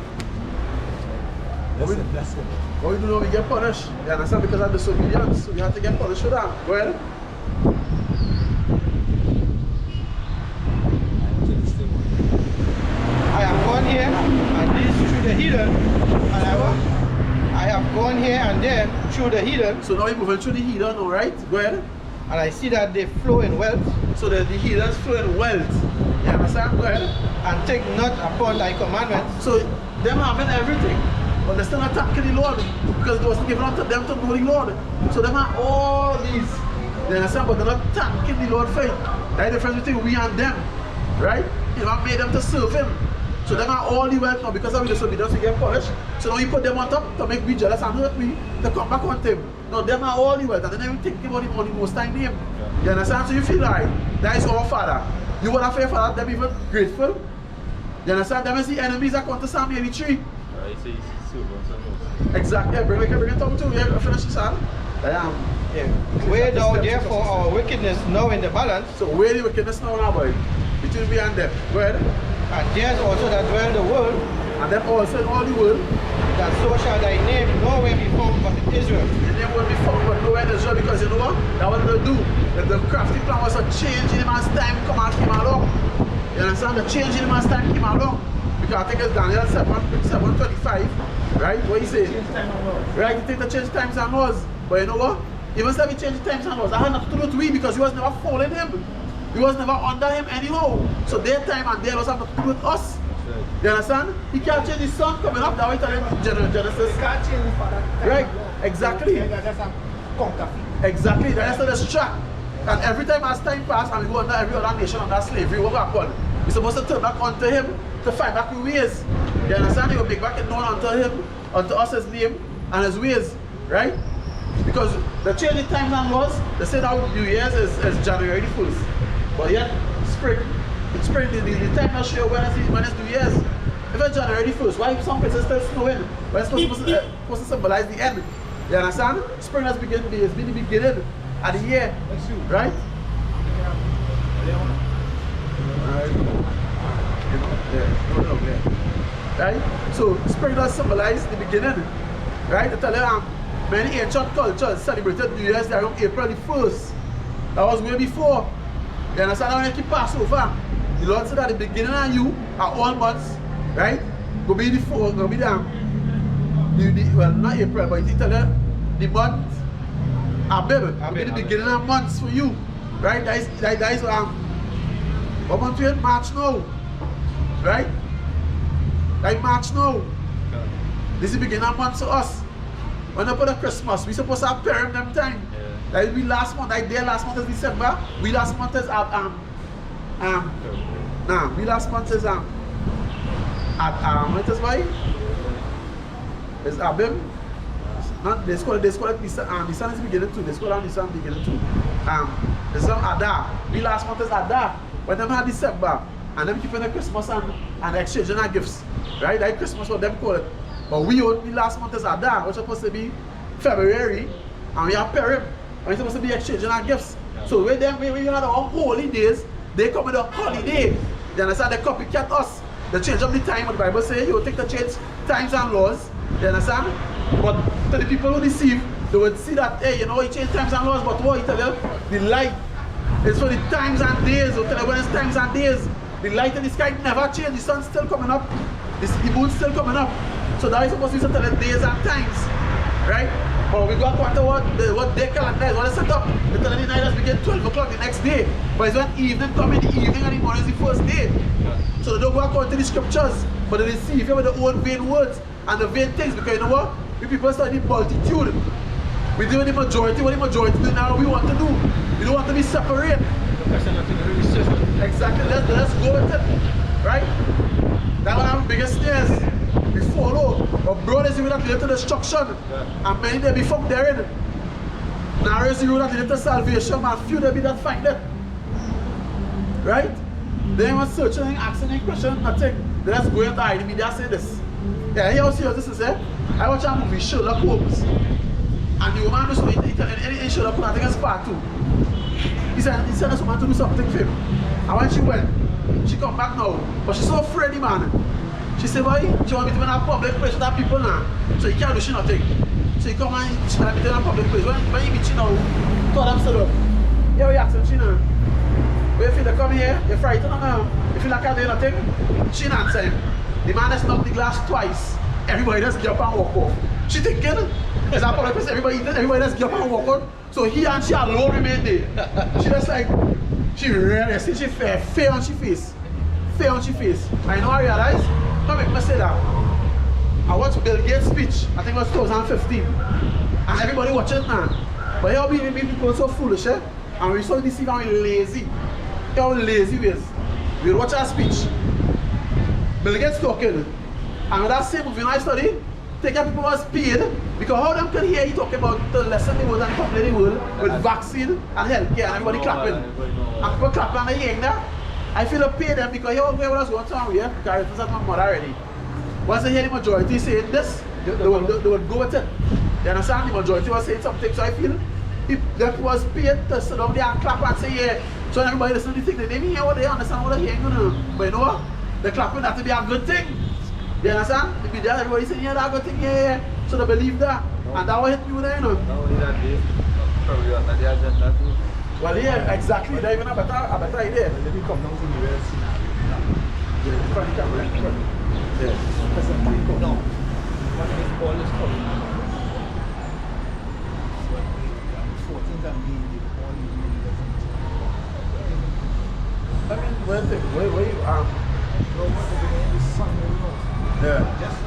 What we do now, we get punished. You understand? Because of disobedience. So we have to get punished for that. Go ahead. I have gone here and this through the heathen, and I have gone here and there through the heathen. So now we're moving through the heathen, alright? Go ahead. And I see that they flow in wealth. So the heathens flow in wealth. You understand? Go ahead. And take not upon thy commandments. So them having everything, but they're still not thanking the Lord because it wasn't given unto them to know the Lord. So them have all these. You understand? But they're not thanking the Lord for it. That's the difference between we and them. Right? He have made them to serve him. So them are all the wealth now because of disobedience we get punished. So now you put them on top to make me jealous and hurt me to come back on him. Now them are all the wealth and they never think about him on the most time name. You understand? So you feel like that is our father. You want to fear for that, them even grateful. You understand? Them is the enemies that come to Psalm 83. Exactly. Yeah, bring it up to me. Finish this out. Yeah. Weigh thou therefore our wickedness now in the balance. So weigh the wickedness now, boy. Between me and them. Go ahead. And there's also that dwell in the world. And then also in all the world. That so shall thy name nowhere be found but in Israel. Your name will be found but nowhere in Israel because you know what? That what they'll do. If the crafty plan was a change in the man's time came along. You understand? The change in the man's time came along. Because I think it's Daniel 7:25, right? What he say? Right? You think the change times and laws. But you know what? Even if he changed times and laws, that had nothing to do with we because he was never following him. He was never under him anyhow. So their time and their laws have nothing to do with us. You understand? He can't change his son coming up. That way telling Genesis. He can't change his father. Right? Exactly. That's a counterfeit. Exactly. That's the track. And every time as time passes and we go under every other nation under slavery, what happened? We're supposed to turn back onto him to find back the ways. You understand? He will make back it known unto him, unto us his name and his ways. Right? Because the change in times and laws, they say that New Year's is January the 1st. But yet, spring, the time not sure when it's New Year's. If it's January the 1st, why some places still snowing? When it's supposed to symbolize the end. You understand? Spring has been the beginning of the year. Right? Right? So spring does symbolize the beginning. Right? They tell you many ancient cultures celebrated New Year's Day on April the 1st. That was way before. You understand? When you keep Passover, the Lord said that the beginning of you are all months, right? Go be the well, not April, but he tell you the month Abib will be the beginning of months for you, right? That is what month we in? March now, right? Like March now. This is the beginning of months for us. When they put a Christmas, we supposed to have Purim them time. Like we last month, like their last month is December. We last month is we last month is what is why? It's Abim. Not they call it Nisan is beginning too. They call it Nisan beginning too. There's some Adar. We last month is Adar. When them had December and them keeping the Christmas and exchanging our gifts. Right? Like Christmas what them call it. But we last month is Adar, which is supposed to be February, and we have Purim. We're supposed to be exchanging our gifts. So when we had our holy days, they come with a holiday. You understand? They copycat us. They change up the time. What the Bible says, you take the change times and laws. You understand? But to the people who deceive, they would see that, hey, you know, he changed times and laws, but what he tell you? The light is for the times and days. He'll tell you when it's times and days. The light in the sky never change. The sun's still coming up. The moon's still coming up. So that is supposed to tell you days and times. Right? But we got to what day calendar is, what is set up. The telling the night has begin 12 o'clock the next day. But it's when evening come in the evening and the morning is the first day. So they don't go according to the scriptures, but they deceive you with their own vain words and the vain things. Because you know what? We people study multitude. We do the majority, what the majority do now we want to do. We don't want to be separate. Exactly, let's go with it. Right? That's one of the biggest snares. We follow. But broad is the road that leads to destruction. And many there be found therein. Narrow is the road that leads to salvation, and few there be that find it. Right? They ain't searching, asking any question, nothing. They just go into the media say this. Yeah, here see what this is, eh? I watch a movie, Sherlock Holmes. And the woman was in Sherlock Holmes, I think it's part 2. He said this woman to do something for him. And when she went, she come back now. But she's so afraid, man. She said, boy, she want me to be in a public place with her people now. So you can't do she nothing. So you come and she want me to be in a public place. When you meet she now, tell them stood up. Yeah, we ask them, she now. But if you come here, you're frightened now. You feel like I do nothing, she not answer him. The man has knocked the glass twice. Everybody just get up and walk off. She thinking, it's a public place, everybody just get up and walk out. So he and she alone remain there. She just like, she really, see she fear on she face. Fear on she face. I know I realize, don't make me say that. I watched Bill Gates' speech, I think it was 2015. And everybody watching it now. But here we people so foolish, eh? And we're so deceived and we're lazy. How lazy we is. We'll watch our speech. Bill Gates talking. And with that same movie I study, take care people was paid because how them can hear you talk about the lesson the world and complete the world with vaccine and healthcare and everybody clapping. And people clapping and they hearing that. I feel pay them because here we was going to here because it was at my mother already. Once they hear the majority saying this, they would go with it. You understand? The majority was saying something, so I feel if that was paid to sit down there and clap and say yeah. So everybody listen to the thing, they didn't hear what they understand what they're hearing. But you know what? The clapping has to be a good thing. You understand? If you there, everybody saying yeah, that's a good thing, yeah. So they believe that. And that will hit you there, you know. Not only that, they probably on the agenda too. Well, yeah, exactly. That's even a better idea. Let me come down to the real scenario. Yeah, front camera. Yeah. No. What is all this coming? 14th and me, all the I mean, where you no, what the beginning is sun, you know. yeah. Just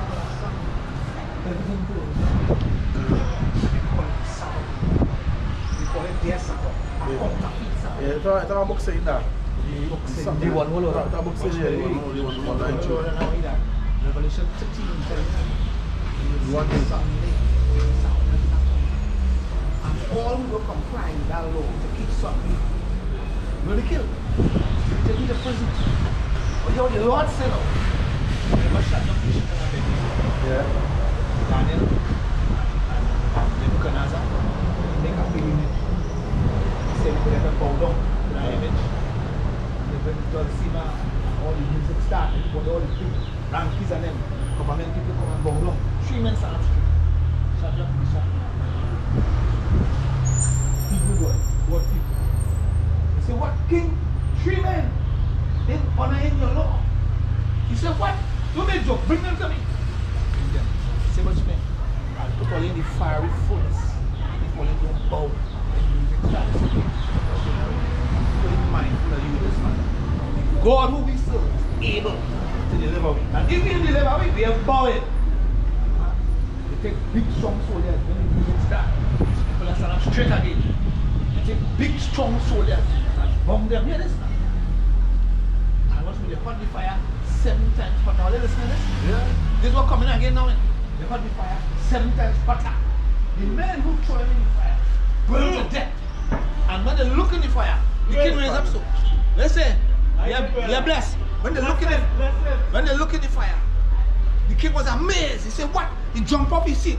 everything goes. We call it Sabbath. We call it their Sabbath. Yeah, it's a book saying that. The one whole lot. It's a book saying that. Revelation 13 tells you One day. Sunday. And all who will comply with that law to keep Sunday will be killed. Take me to prison. But you know, the Lord said, no. Never shut up the shit on Yeah. Daniel and Nebuchadnezzar, they make a pilgrimage. He said, we could have bow down to that image. And they went to the Sima, all the music started, but all the people, rankies and them, government people come and bow down. 3 men stand up straight. Shut up, shut up. People do it. What people? They say, what king? 3 men in honoring your law. He said, what? Don't make a joke. Bring them to me. Bring them. Say what you mean. I'll put all in the fiery furnace. If all in don't bow. And music starts. Put in mindful of you this man. God who we serve is able to deliver me. And if you deliver me, we are bowing. They take big strong soldiers when the music starts. People are stand up straight again. They take big strong soldiers and bomb them. Hear this man. And watch me, they hot the fire 7 times hotter. Are you listening to this? Yeah. This is what coming again now. They hot the fire 7 times hotter. The men who throw him in the fire burn to death. And when they look in the fire, the king raise up so. Listen, you're blessed. When they look in the fire, the king was amazed. He said, what? He jumped up his seat.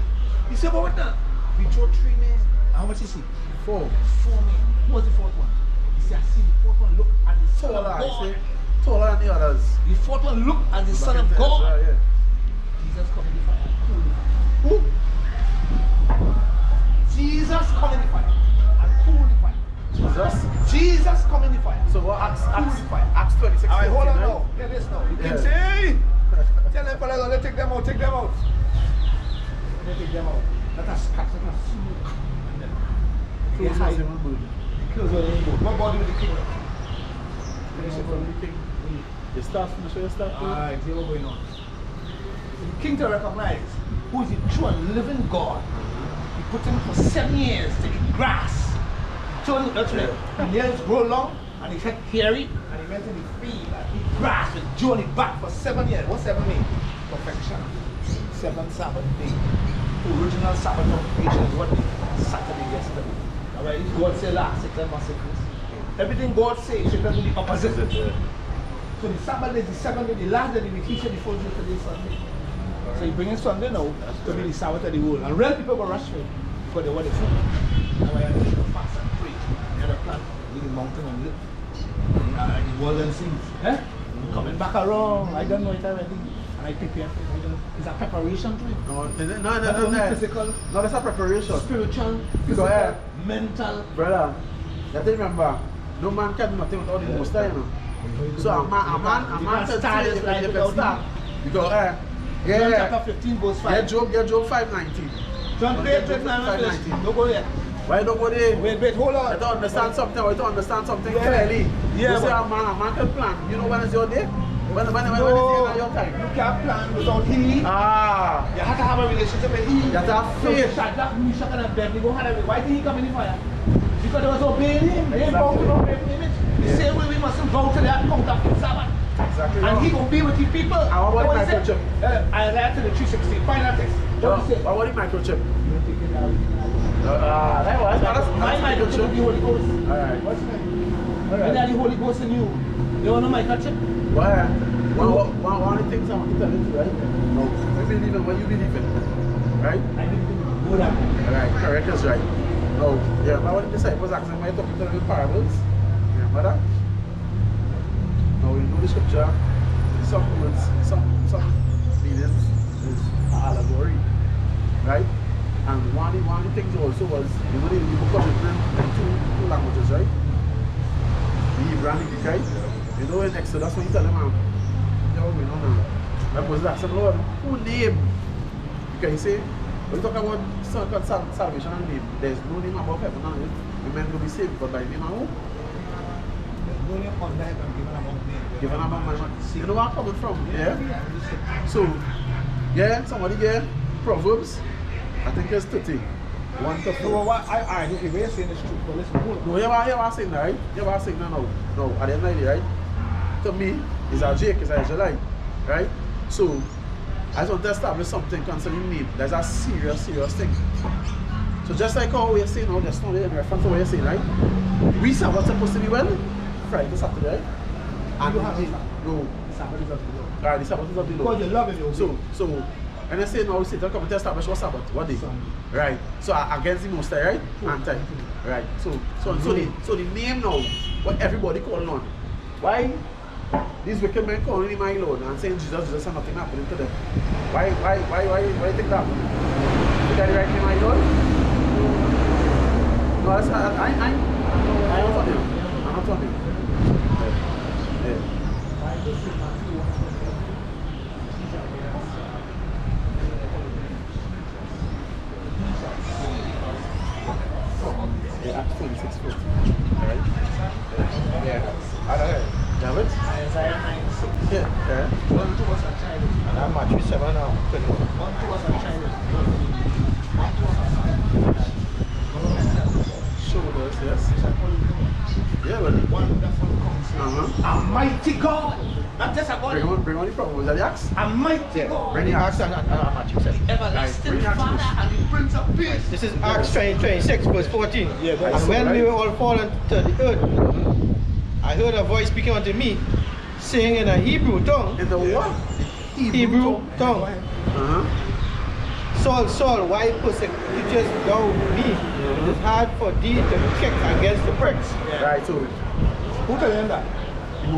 He said, but what now? We throw 3 men. And how much is he? 4. 4 men. Who was the 4th one? He said, I see the 4th one look at the Son of God. Taller than the others. The 4th one look at the Son of God. Right, yeah. Jesus come in the fire. Cool the fire. Who? Jesus come in the fire. And cool the fire. Jesus come in the fire. So what Acts 26. Alright, hold on 15, now. Get this now. You Yeah. can say, tell them fellas, let's take them out, take them out. Let's take them out. Let us catch, let us smoke. And then Close they hide. was even good. Kills on the boat. What body with the king? Finish it from the king. You start, finish where you start. Alright, see what's going on. The king to recognize who is the true and living God. He put him for 7 years to eat grass. Told him that's right. The nails grow long and he got hairy and he went in the field and eat grass with Johnny back for 7 years. What 7 mean? Perfection. 7 Sabbath day. The original Sabbath of creation is what Saturday yesterday. Alright, if God say last, Satan must say first. Everything God says, Satan do the opposite. So the Sabbath is the 7th day, the last day of the vacation before today Sunday. So you bring in Sunday now to be the Sabbath of the world. And real people will rush for it because they want the food. That's why I need to fast and pray. You have a plant, leave the mountain and live. The world and seas. Eh? Coming back around. I don't know it already. And I prepare for it. Is that preparation to it? No, Physical, no, that's a preparation. spiritual, Because, physical, mental. brother, you have to remember, no man can do nothing without the Most High, you know. So a man can start say his you life can without start. him. Because, John chapter 15 verse 5. get Job 5:19. John 5:19. Don't go there. Why don't go there? Wait, hold on. I don't understand something. I don't understand something Yeah. clearly. Yeah, You say but- a man can plan. You know when is your day? When is No, your time? you can't plan without he. Ah, You have to have a relationship with he. you have to have So faith. Shadrach, Meshach, and Abednego had a. Why did he come in the fire? Because they was obeying him. They didn't bow to no graven image. The same way we mustn't bow to that counterfeit Sabbath. Exactly. And he gonna be with his people. And what about What he microchip? said? I read to the 316. Find that text. What he said? What about the microchip? My That's microchip is the Holy Ghost. Alright. What's your name? When they have the Holy Ghost in you, you want a microchip? Why? One of the things I want to tell you, right? No, you believe in what you believe in, right? I didn't know that. Alright, correct is right. No, yeah, but when the disciples asked him why he talking to them in parables, remember that? Now we know the scripture, some words, some meanings is allegory, right? And one of the things also was, you know, the book was written in two languages, right? The Hebrew and the Greek, right? You know in Exodus when you tell them, yo, we know now. That was asking Lord, who name? Because you say, when you talk about salvation and name, there's no name above heaven and earth. The men will be saved, but by name and who? There's no name on that and given among men. Given about my man. You know where I'm coming from, yeah? So, yeah, somebody here, Proverbs, I think it's 30. 1 to 4. So what I okay, we're saying is true, but listen, hold on. No, you are saying that, right? You are saying that now. No, at the end of the day, right? To me, it's a Jake, it's a Israelite, right? So, I just want to establish something concerning name. That's a serious thing. So just like how we're saying now, just now in reference to what you're saying, right? We say what's supposed to be well, Friday, Saturday, right? And You have we- a no. Sabbath is of the Lord. Alright, the Sabbath is of the Lord. Because you love him, So, and I say now, we say, talk about establish what Sabbath, what day? Sunday. Right. So against the Most High, right? Anti. Right. So the name now, what everybody calling on. Why these wicked men calling him my Lord and saying Jesus and nothing happening to them? Why you think that? You got the right name, my Lord? No, that's I'm not on him. I'm not on him. Yeah. Yeah, Acts 26:14. Alright? Yeah. Have it? Isaiah 9:6. Yeah. Unto us a child is born. And I'm Matthew 7 now. Unto us a child is born. Unto us a son is given. Shoulders, yes. Shall call him Yeah, but Wonderful Counselor. A mighty God. Not just a God. bring on the problem. Was that the axe? A mighty God. Bring the axe. Acts and Matthew 7. Everlasting Bring the axe, Father please. and the Prince of Peace. This is Acts 26, verse 14. Yeah, go ahead. And when we Right. were all fallen to the earth, I heard a voice speaking unto me, saying in a Hebrew tongue, In the what? Hebrew tongue, Uh-huh. Saul, Saul, why persecutest thou me? It is hard for thee to kick against the pricks. Right, so Who tell him that? the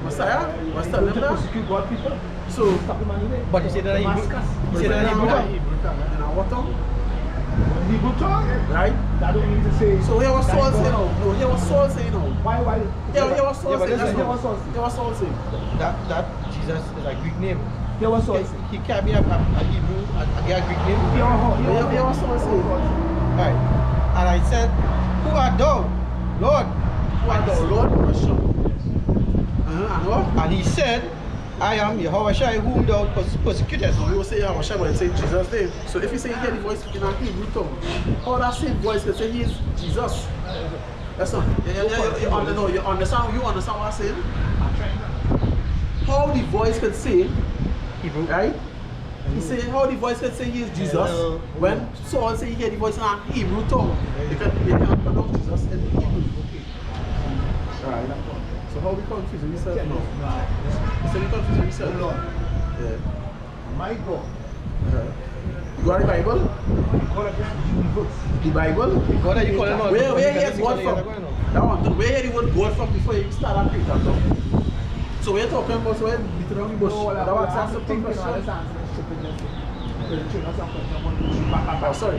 Messiah was telling them To that. persecute God people? So, Stop him anyway. But he said that in Hebrew. Damascus. He said that in Hebrew tongue. in our what tongue? Hebrew tongue? Right? That don't mean to say. So here was that Saul God- saying now. No, here was Saul saying now. Why? Here was Saul Yeah, but saying. listen, That's here now. was Saul saying. Here was Saul saying. That Jesus is a Greek name. Here was Saul He, saying. he can't be a Hebrew and a Greek name. Here was Saul saying. Right. And I said, who art thou, Lord? Who art thou, Lord? Question. And what? And he said, I am Yahushua whom thou persecutest. So we will say Yahushua, but it say Jesus' name. So if you say you hear the voice speaking in Hebrew tongue, how that same voice can say he is Jesus? That's not. You understand what I'm saying? How the voice can say, Hebrew. right? He say how the voice can say he is Jesus. When Saul say he hear the voice in a Hebrew tongue, they can pronounce Jesus in Hebrew. Right. So how we confusing yourself now? You say we confusing yourself now? Yeah. My God. You got the Bible? The Bible? God that you call him out. Where hear God from? That one, where hear the word God from before you start a creator talk? So we're talking about so we're beating around the bush. No, That was a simple question. Oh, sorry.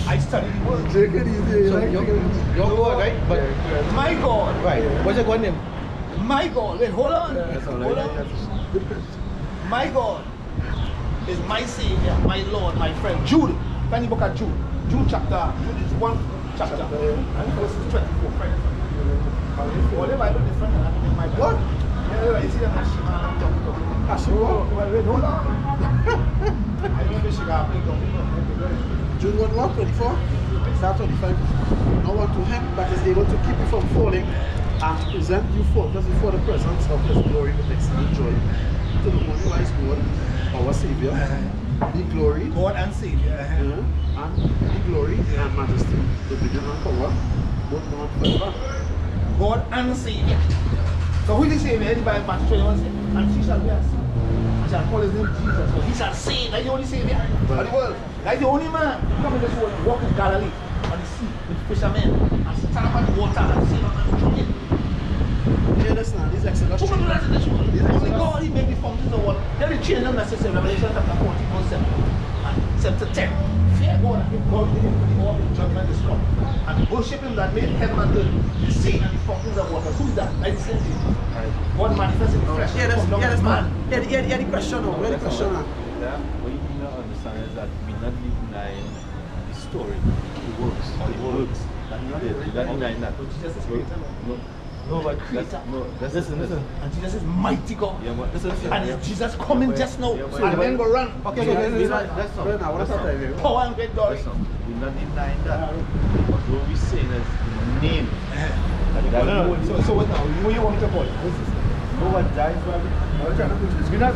I study the word. Take it easy. So your God, right? But My God. right. What's your God name? My God. Wait, hold on. Hold on. My God is my Savior, my Lord, my friend. Jude. Find the book of Jude. Jude is one chapter. And verse 24. Friend. Well, the Bible different than in my Bible. What? Yeah, you see the Hashima and Dr. Hashima? Wait, hold on. I don't know if she got a June 1, 24, start 25. Now unto him that is able to keep you from falling and to present you faultless before the presence of his glory with exceeding joy. To the only wise God, our Savior, be glory, God and Savior. and be glory and majesty, dominion and power, both now and forever. God and Savior. So who is the Savior? The Bible, Matthew 21 says, and she shall be a Savior. I shall call his name Jesus. So he shall save. That's the only Savior of the world. That's the only man who come in this world and walk in Galilee on the sea with fishermen and stand up on the water and save a man who drunk it. Yeah, listen, this Exodus. Who can do that in this world? Only God, he made the fountains of the world. Then he changed them necessary. Revelation chapter 14, verse 7. And 7 to 10. Fear God and give God in him for the all the judgment is come. And worship him that made heaven and earth, the sea and the fountains of water. Who is that? Like the same thing. God manifests in the flesh. Yeah, that's man. Yeah, the question now. Where the question now? What you need to understand is that we're not denying the story, the works, or the works that he did. We're not denying that. Jesus is creator. No, but Creator. listen. And Jesus is mighty God. Yeah, but listen. And is Jesus coming just now? Yeah, but- And then go run. Okay, That's all. Now, what is that? Power and great glory. Listen, we're not denying that. But what we're saying is the name. No. So what now? What you want me to call it? No one dies for we're not,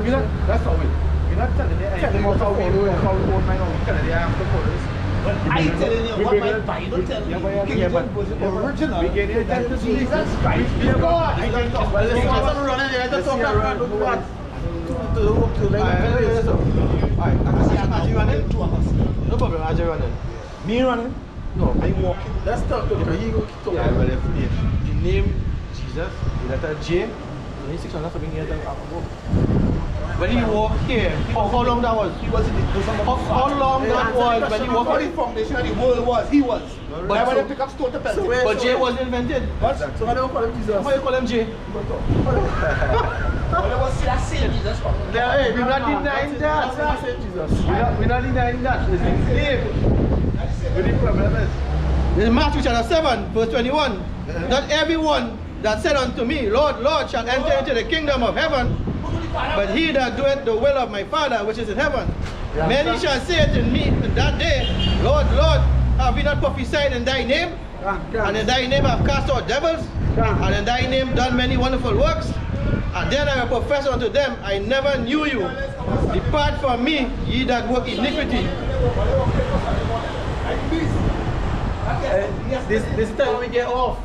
that's not it. We're not telling you anything about how we own my own. We're telling you I have to follow this. But I telling you what my Bible tells me. King James was original. We get it. That Jesus Christ is God. Well, listen, I'm running there. Let's talk about Are you running? No problem, are you running? Me running? No. I walking. Let's talk to him. He go keep talking. Yeah, but if The name Jesus, the letter J, 2600 something years ago. When he walked here, how long that was? He was in the bosom of the How long that was when he Before walked the here? foundation of the world was, he was. But when they pick up stone to pelt him. But J wasn't invented. What? So how do you call him Jesus? Why you call him J? Well, they was that same Jesus. Hey, we're not denying that. We're not denying that. It's his name. But the problem is, in Matthew chapter 7, verse 21, not everyone that said unto me, Lord, Lord, shall enter into the kingdom of heaven, but he that doeth the will of my Father which is in heaven. Many shall say unto me in that day, Lord, Lord, have we not prophesied in thy name? And in thy name have cast out devils? And in thy name done many wonderful works? And then I will profess unto them, I never knew you. Depart from me, ye that work iniquity. This is the time when we get off.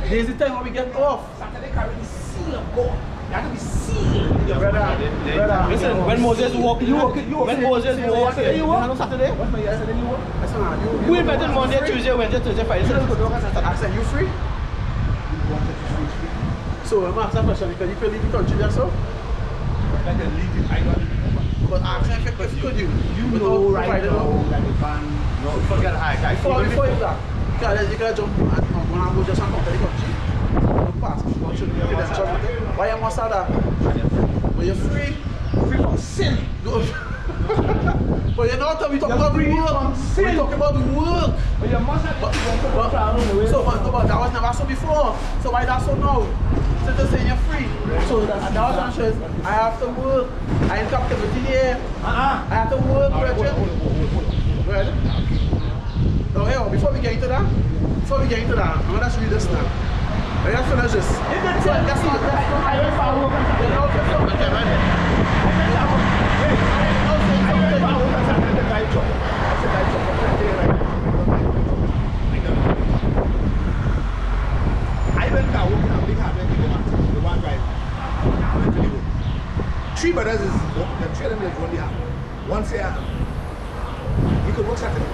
This is the time when we get off. Saturday carry the seal of God. You have to be sealed in your Brother. Listen, when Moses walked, when Moses walked, you walk on Saturday? What's my yesterday you work? Who invented Monday, Tuesday, Wednesday, Thursday, Friday? I said, you free? So I'm asking a question because you can leave the country just so? Like a leading idol. But I'm saying, if could you? You know right now that the ban. no, forget high. Before you that, you can jump and go just and come to the country. You pass, why you must have that? But you're free. Free from sin. But you know what we talk about the free work. from sin. We talk about the work. But you must have to go travel on the way. But that was never so before. So why that's so now? So to say you're free. So and that was answers. I have to work. I in captivity here. I have to work, brethren. Well, okay, before we get into that, I'm gonna just read this now. I gotta finish this. That's not. I went for a walk on Saturday. Three brothers is the three of them like only have. One say you could work Saturday.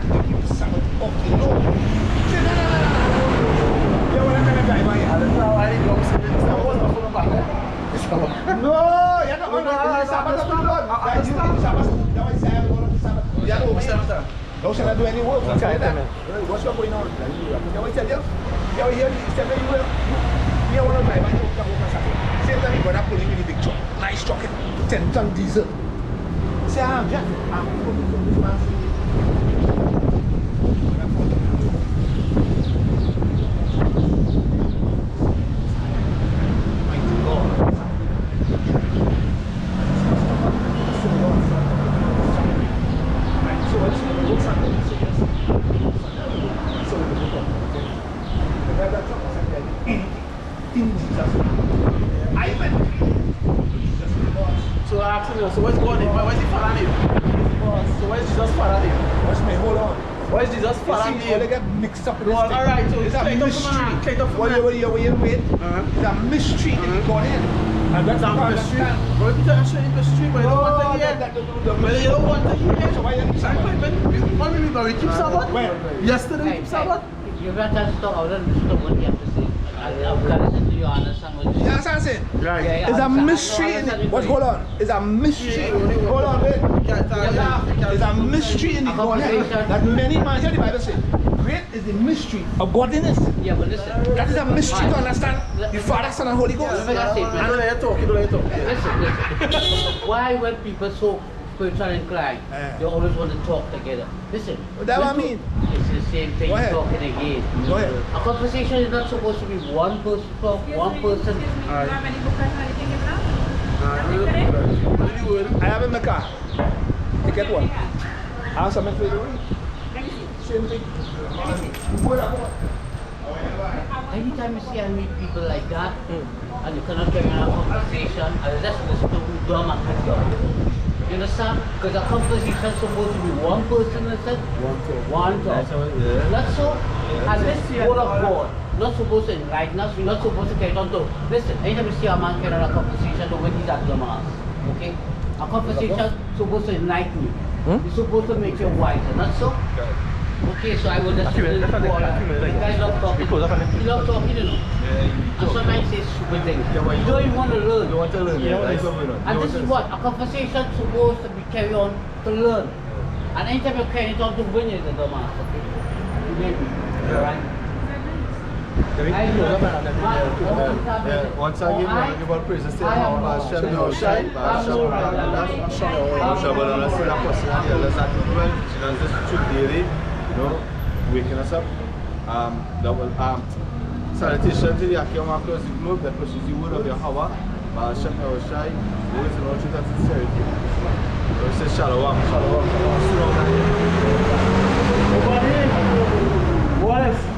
They keep the Sabbath of the Lord. You want to come and drive on here? I don't know why he comes in this house. No, you're not going to Sabbath of the Lord. That's you in Sabbath. That's why I say I'm going to Sabbath. You don't know. Don't shall I do any work. What's going on? You want to tell you? You hear me? Tell me you will. You want to drive on you come over Sabbath. Same time you got that pulling really big truck. Nice truck. 10-ton diesel. Say, I'm Jack. I'm going to do this man. So I asked him, so where's God in? Where's the father name? So where's Jesus' father name? Watch me, hold on. Where's Jesus' father You see, all they name? get mixed up in this Well, thing. alright, so It's a Clayton mystery. Clayton Wait. It's a mystery in Godhead. And that's It's a how I mystery. understand. But people are showing mystery, but they don't want to hear. But they don't want to hear. So why you keep Sabbath? What do you mean, we keep Sabbath? When? Yesterday we keep Sabbath? You better stop out and listen to what you have to say. I've got to listen to you, understand what you You say. understand what I'm saying? Right. Yeah, It's a understand. mystery in I it. What? Hold on. It's a mystery. Hold on, wait. It's a mystery in the Godhead that many man hear the Bible say. Great is the mystery of godliness. Yeah, but listen. That is a mystery to understand the Father, Son, and Holy Ghost. Let me just say, I don't let you talk, you don't let you talk. listen. Why when people so spiritual inclined, they always want to talk together? Listen. That's what I mean. It's the same thing, Go ahead. talking again. Go ahead. A conversation is not supposed to be one person talk, one person. I have in my car. Ticket one. I have something for you to read. Same thing. Anytime you see and meet people like that, and you cannot carry on a conversation, and just listen to who dumb and who dumb. You understand? Because a conversation is supposed to be one person listen, one talk. That's so. And this word of God, not supposed to enlighten us, we're not supposed to carry on to. Listen, anytime you see a man carry on a conversation, don't when he's at dumb ass. Okay? A conversation is supposed to enlighten you. It's supposed to make you wiser, not so? Okay, so I will just listen to all that. The guy love talking. He love talking, you know. And sometimes he says stupid things. You don't even want to learn. You want to learn, yeah. That's what we know. And this is what a conversation is supposed to be carried on to learn. And anytime you carry it on to win, you're the dumbass. Okay? You may be. Right? Once again, I give all praise to Hashem, Yahushai, Hashem, Hashem, the person and the others that do well, teaching us this truth daily, you know, waking us up. Salutation to the Akim across the globe that pushes the word of Yahweh, Hashem, Yahushai, words in all truth and sincerity. So we say Shalom, Shalom, Shalom. Nobody. What is